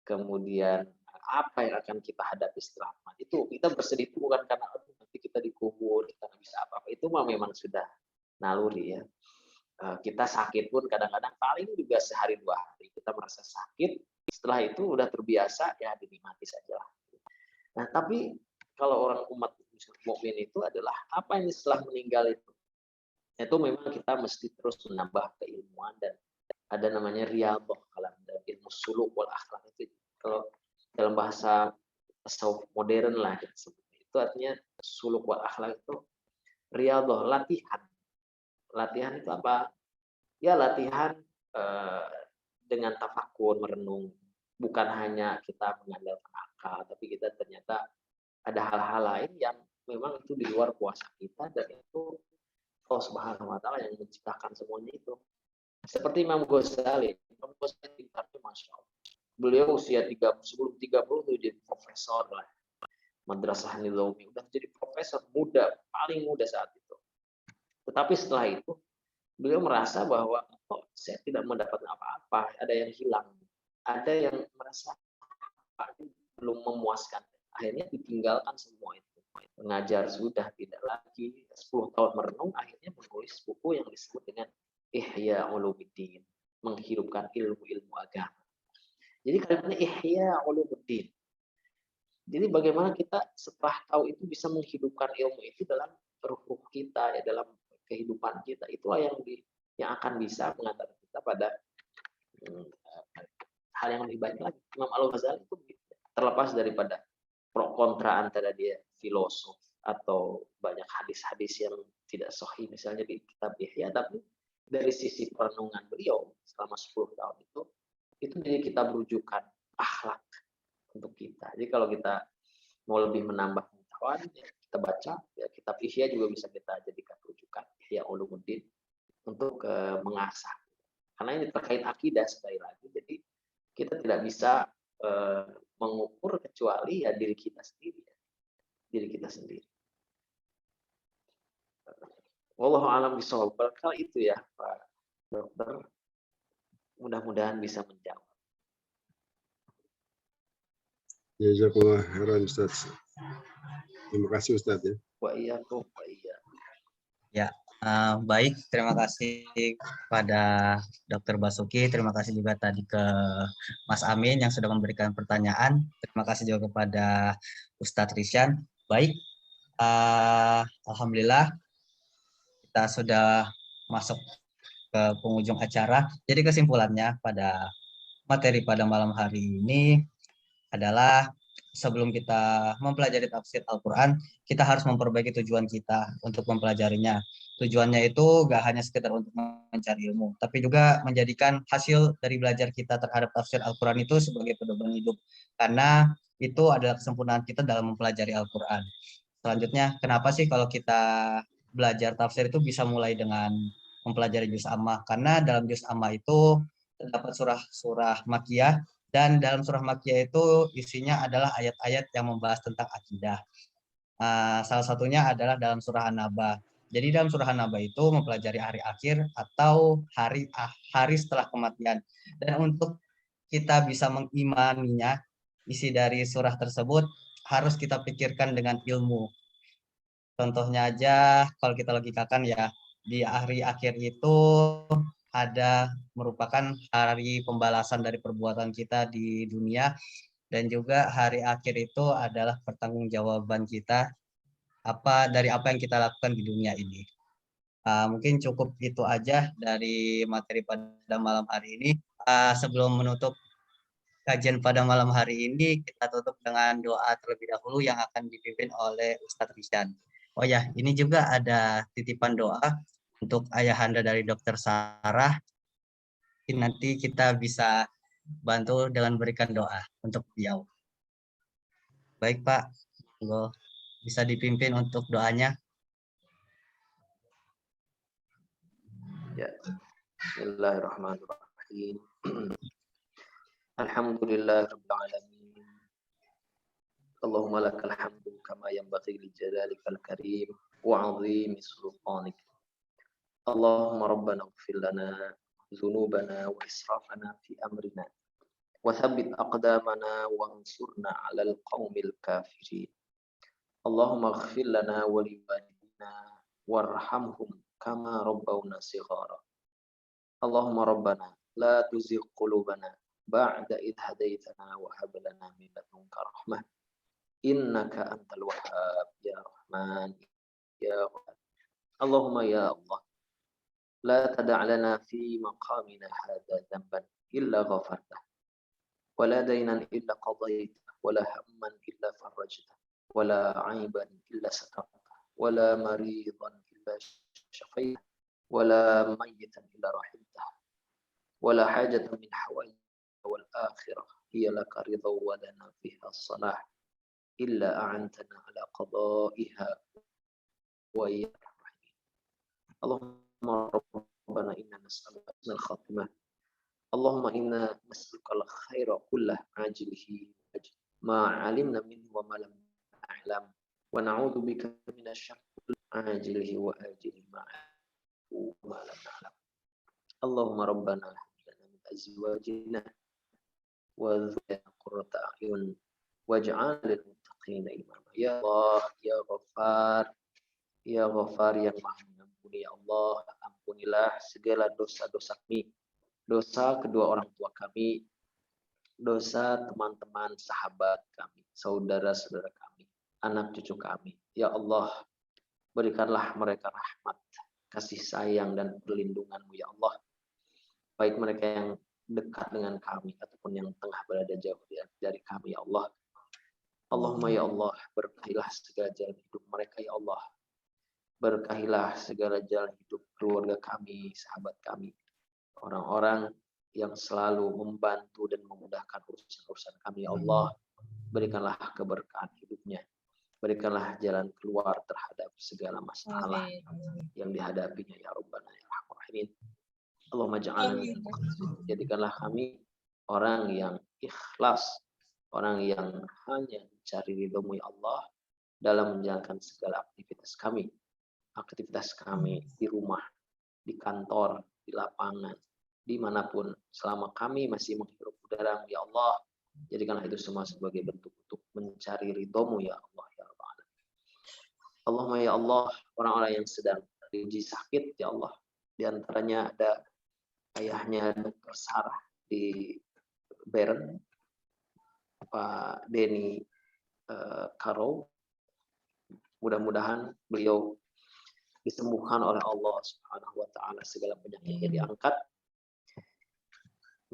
kemudian apa yang akan kita hadapi setelah mati. Itu kita bersedih itu bukan karena nanti kita dikubur, kita nggak bisa apa-apa. Itu memang sudah naluri ya. Kita sakit pun kadang-kadang paling juga sehari 2 hari kita merasa sakit. Setelah itu udah terbiasa ya dinikmati saja lah. Nah tapi kalau orang umat mukmin itu adalah apa yang setelah meninggal itu memang kita mesti terus menambah keilmuan dan ada namanya riyadhah kalau dalam ilmu suluk wal akhlak itu. Kalau dalam bahasa tasawuf modern lah itu artinya suluk wal akhlak itu riyadhah, latihan itu apa ya, latihan dengan tafakur, merenung, bukan hanya kita mengandalkan akal tapi kita ternyata ada hal-hal lain yang memang itu di luar kuasa kita, dan itu Allah Subhanahu wa taala yang menciptakan semuanya itu. Seperti Imam Ghazali pintarnya Masya Allah. Beliau usia 30, sebelum 30 itu jadi profesor lah. Madrasah Nizaumi, udah jadi profesor muda, paling muda saat itu. Tetapi setelah itu beliau merasa bahwa kok saya tidak mendapat apa-apa, ada yang hilang, ada yang merasa belum memuaskan. Akhirnya ditinggalkan semua itu. Mengajar sudah tidak lagi, 10 tahun merenung, akhirnya menulis buku yang disebut dengan Ihya Ulumuddin, menghidupkan ilmu-ilmu agama. Jadi kalimatnya Ihya Ulumuddin. Jadi bagaimana kita setelah tahu itu bisa menghidupkan ilmu itu dalam ruh kita, ya, dalam kehidupan kita. Itulah yang akan bisa mengantar kita pada hal yang lebih baik lagi. Imam Al-Ghazali itu terlepas daripada pro kontra antara dia filosof atau banyak hadis-hadis yang tidak sahih misalnya di kitab Ihya, tapi dari sisi perenungan beliau selama 10 tahun itu jadi kita berujukan akhlak untuk kita. Jadi kalau kita mau lebih menambah pengetahuan, ya kita baca, ya kitab Ihya juga bisa kita jadikan rujukan, Ihya Ulumuddin, untuk mengasah. Karena ini terkait akidah sekali lagi, jadi kita tidak bisa mengukur kecuali ya diri kita sendiri. Diri kita sendiri. Wallahu a'lam bishawab. Barangkali itu ya Pak Dokter. Mudah-mudahan bisa menjawab. Jazakallah khairan Ustaz. Terima kasih Ustaz ya. Wa iyyakum wa iyyakum. Ya, baik. Terima kasih kepada Dr. Basuki. Terima kasih juga tadi ke Mas Amin yang sudah memberikan pertanyaan. Terima kasih juga kepada Ustadz Rishan. Baik, alhamdulillah kita sudah masuk ke penghujung acara. Jadi kesimpulannya pada materi pada malam hari ini adalah sebelum kita mempelajari tafsir Al-Quran, kita harus memperbaiki tujuan kita untuk mempelajarinya. Tujuannya itu gak hanya sekedar untuk mencari ilmu, tapi juga menjadikan hasil dari belajar kita terhadap tafsir Al-Quran itu sebagai pedoman hidup. Karena itu adalah kesempurnaan kita dalam mempelajari Al-Quran. Selanjutnya, kenapa sih kalau kita belajar tafsir itu bisa mulai dengan mempelajari juz amma? Karena dalam juz amma itu terdapat surah-surah makiyah, dan dalam surah makiyah itu isinya adalah ayat-ayat yang membahas tentang akidah. Salah satunya adalah dalam surah An-Naba. Jadi dalam surah An-Naba itu mempelajari hari akhir atau hari setelah kematian. Dan untuk kita bisa mengimaninya, isi dari surah tersebut harus kita pikirkan dengan ilmu. Contohnya aja kalau kita logikakan ya, di hari akhir itu ada merupakan hari pembalasan dari perbuatan kita di dunia, dan juga hari akhir itu adalah pertanggungjawaban kita dari apa yang kita lakukan di dunia ini. Mungkin cukup itu aja dari materi pada malam hari ini. Sebelum menutup kajian pada malam hari ini, kita tutup dengan doa terlebih dahulu yang akan dipimpin oleh Ustadz Rishan. Oh ya, ini juga ada titipan doa untuk ayahanda dari Dr. Sarah. Nanti kita bisa bantu dengan berikan doa untuk beliau. Baik Pak, bisa dipimpin untuk doanya. Ya. Bismillahirrahmanirrahim. Alhamdulillahirabbil alamin. Allahumma lakal hamdu kama yanbaghi li jalalikal karim wa 'azimi sultanik. Allahumma rabbana ighfir lana dhunubana wa israfana fi amrina wa thabbit aqdamana wa ansurna 'alal qaumil kafirin. Allahumma ighfir lana wa liwalidina warhamhum kama rabbawna shighara. Allahumma rabbana la tuzigh qulubana ba'da idh hadaitana wa hab lana min ladunka rahmah innaka antal wahhab ya rahman ya rahman. Allahumma ya Allah la tada' lana fi maqamina hadha dhanban illa ghafartah wa la daynan illa qadaytah wa la hamman illa farajtah wa la 'aiban illa satartah wa la maridan illa shafaitah wa la mayyitan illa rahimtah wa la hajatan min hawaij wal akhirah hiya laka ridha wa lana fiha salah إلا أعنتنا على قضائها وإياك. اللهم ربنا إنا نسألك حسن الخاتمة. اللهم إنا نسألك الخير كله عاجله ما علمنا منه وما لم نعلم، ونعوذ بك من الشر عاجله وآجله ما لم نعلم. اللهم ربنا هب لنا من أزواجنا وذرياتنا قرة أعين واجعلنا للمتقين إماما. Ya Allah, ya Ghaffar, ya Ghaffar yang Maha Mengampuni. Ya Allah, ampunilah segala dosa-dosa kami, dosa kedua orang tua kami, dosa teman-teman, sahabat kami, saudara-saudara kami, anak cucu kami. Ya Allah, berikanlah mereka rahmat, kasih sayang dan perlindungan-Mu ya Allah. Baik mereka yang dekat dengan kami ataupun yang tengah berada jauh dari kami ya Allah. Allahumma ya Allah, berkahilah segala jalan hidup mereka ya Allah. Berkahilah segala jalan hidup keluarga kami, sahabat kami, orang-orang yang selalu membantu dan memudahkan urusan-urusan kami ya Allah. Berikanlah keberkahan hidupnya. Berikanlah jalan keluar terhadap segala masalah yang dihadapinya ya Rabbana ya Rahman Rahim. Allahumma ja'alna, jadikanlah kami orang yang ikhlas, orang yang hanya mencari ridho-Mu ya Allah dalam menjalankan segala aktivitas kami di rumah, di kantor, di lapangan, dimanapun, selama kami masih menghirup udara ya Allah. Jadikanlah itu semua sebagai bentuk untuk mencari ridho-Mu ya Allah ya Rabbana. Allahumma ya Allah, orang-orang yang sedang diuji sakit ya Allah, di antaranya ada ayahnya Dr. Sarah di Bern, Pak Denny Karo. Mudah-mudahan beliau disembuhkan oleh Allah Subhanahu wa taala, segala penyakitnya diangkat,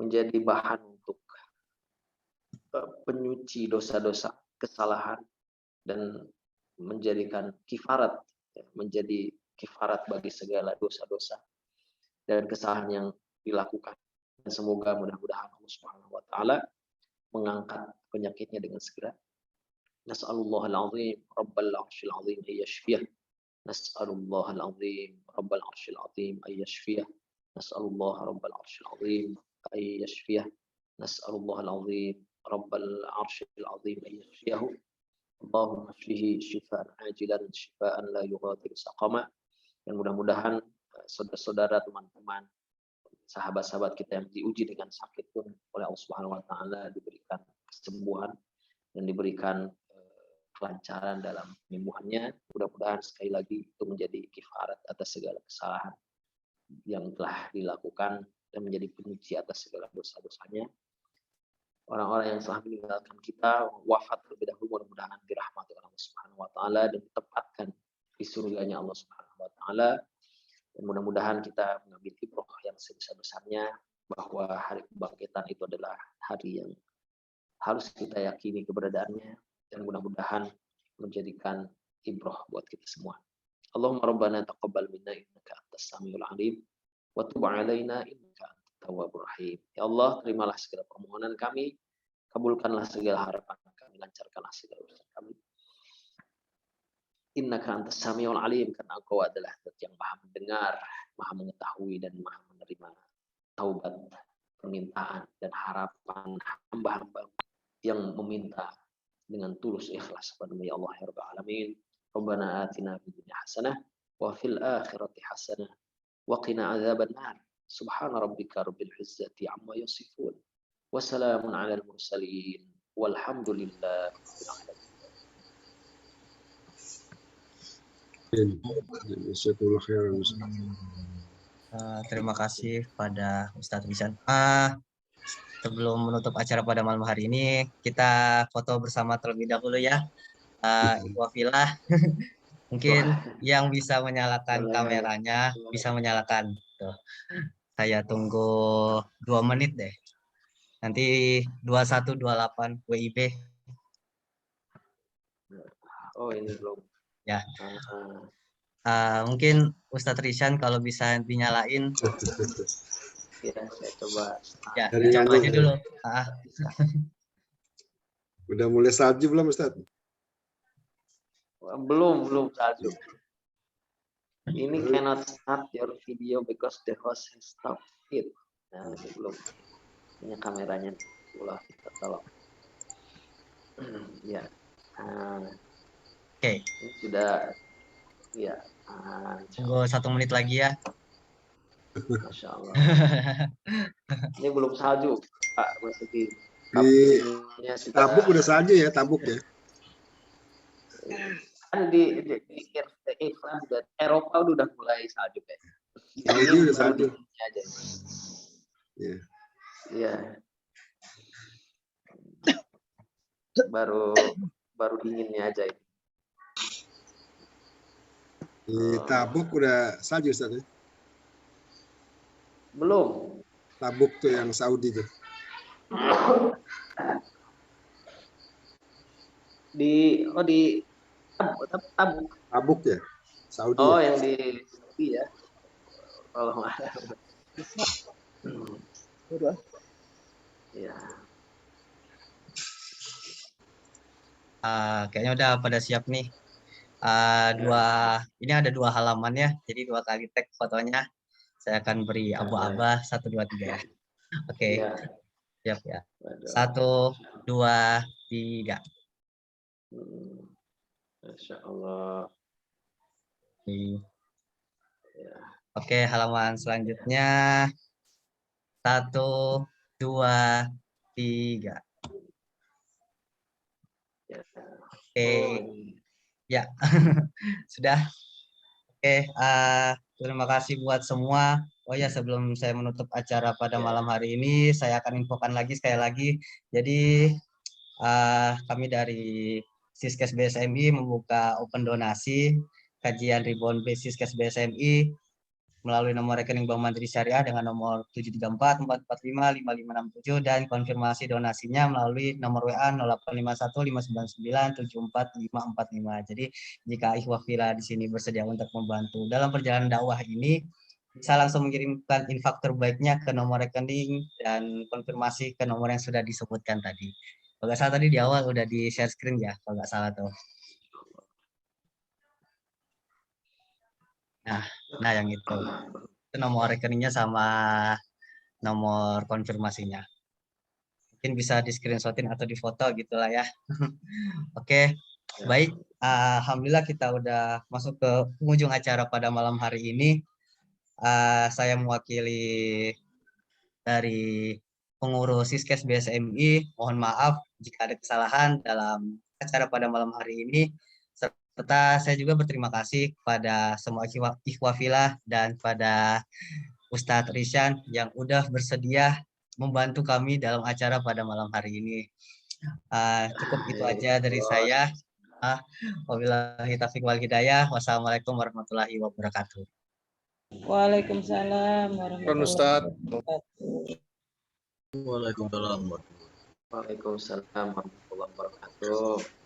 menjadi bahan untuk penyuci dosa-dosa, kesalahan, dan menjadikan kifarat, menjadi kifarat bagi segala dosa-dosa dan kesalahan yang dilakukan. Dan semoga mudah-mudahan Allah Subhanahu wa taala mengangkat penyakitnya dengan segera. Nas'alullahal azim rabbal arsyil azim ay yashfiyah. Nas'alullahal azim rabbal arsyil azim ay yashfiyah. Nas'alullah rabbal arsyil azim ay yashfiyah. Nas'alullahal azim rabbal arsyil azim ay yashfiyahu. Allahumma shfihi shifaan ajilan shifaan la yughadiru saqama. Dan mudah-mudahan saudara-saudara, teman-teman, sahabat-sahabat kita yang diuji dengan sakit pun oleh Allah Subhanahu wa taala diberikan kesembuhan dan diberikan kelancaran dalam penyembuhannya. Mudah-mudahan sekali lagi itu menjadi kifarat atas segala kesalahan yang telah dilakukan dan menjadi penyuci atas segala dosa-dosanya. Orang-orang yang telah meninggalkan kita wafat terlebih dahulu, mudah-mudahan dirahmati Allah Subhanahu wa taala dan ditempatkan di surganya Allah Subhanahu wa taala. Dan mudah-mudahan kita mengambil ibrah yang sebesar-besarnya bahwa hari kebangkitan itu adalah hari yang harus kita yakini keberadaannya, dan mudah-mudahan menjadikan ibrah buat kita semua. Allahumma rabbana taqabbal minna innaka antas samiul alim wa tub alaina innaka antat tawwabur rahim. Ya Allah, terimalah segala permohonan kami, kabulkanlah segala harapan kami, lancarkanlah segala urusan kami. Innaka antas samiul alim, karena Engkau adalah Zat yang Maha mendengar, Maha mengetahui, dan Maha menerima taubat, permintaan, dan harapan hamba-hamba yang meminta dengan tulus ikhlas kepada ya Allah ya Rabbal Alamin. Rabbana atina fid dunya hasanah wa fil akhirati hasanah wa qina adzaban nar. Subhana rabbika rabbil izzati amma yasifun wa salamun alal mursalin walhamdulillahi rabbil alamin. Terima kasih pada Ustadz Rizan. Sebelum menutup acara pada malam hari ini, kita foto bersama terlebih dahulu ya. Wafilah, mungkin yang bisa menyalakan kameranya bisa menyalakan. Tuh. Saya tunggu 2 menit deh. Nanti 2128 WIB. Oh, ini belum. Ya. Mungkin Ustadz Rizan kalau bisa dinyalain. Ya, saya coba. Ya, coba aja dulu. Udah mulai salju belum Ustadz? Belum salju. Ini cannot start your video because the host has stopped it. Nah, ini belum. Ini kameranya ulah kita tolong. Ya. Oke. Ini sudah. Ya. Tunggu 1 menit lagi ya. Masya Allah. Ini belum salju, Pak Basuki. Di Tabuk udah salju ya, Tabuk ya. Kan di iklan juga Eropa udah mulai salju ya. Saudi udah salju. Aja. Iya. Iya. Baru dinginnya aja itu. Di Tabuk udah salju Ustaz ya? Belum. Tabuk tuh yang Saudi tuh. Di Tabuk. Tabuk ya? Saudi. Oh, ya? yang di Saudi ya. Kalau udah. Ya. Kayaknya udah pada siap nih. Ini ada 2 halaman ya, jadi 2 kali tag fotonya. Saya akan beri aba-aba 1, 2, 3 ya. Oke. Siap ya. 1, 2, 3. Masya Allah. Oke, halaman selanjutnya 1, 2, 3. Oke. Ya. Sudah. Oke, terima kasih buat semua. Oh ya, sebelum saya menutup acara pada malam hari ini, saya akan infokan lagi sekali lagi. Jadi kami dari Siskes BSMI membuka open donasi kajian Rebound Base Siskes BSMI melalui nomor rekening Bank Mandiri Syariah dengan nomor 734 445 5567 dan konfirmasi donasinya melalui nomor WA 0851 599 74 545. Jadi jika ikhwah fillah di sini bersedia untuk membantu dalam perjalanan dakwah ini, bisa langsung mengirimkan infak terbaiknya ke nomor rekening dan konfirmasi ke nomor yang sudah disebutkan tadi. Kalau nggak salah tadi di awal udah di share screen ya, kalau nggak salah tuh. Nah yang itu nomor rekeningnya sama nomor konfirmasinya. Mungkin bisa di screenshotin atau di foto gitulah ya. Oke, baik. Alhamdulillah kita udah masuk ke penghujung acara pada malam hari ini. Saya mewakili dari pengurus Siskes BSMI, mohon maaf jika ada kesalahan dalam acara pada malam hari ini. Serta saya juga berterima kasih kepada semua ikhwah fillah dan pada Ustadz Rishan yang udah bersedia membantu kami dalam acara pada malam hari ini. Cukup itu aja dari saya. Wabillahi taufiq wal hidayah. Wassalamualaikum warahmatullahi wabarakatuh. Waalaikumsalam warahmatullahi wabarakatuh. Waalaikumsalam warahmatullahi wabarakatuh.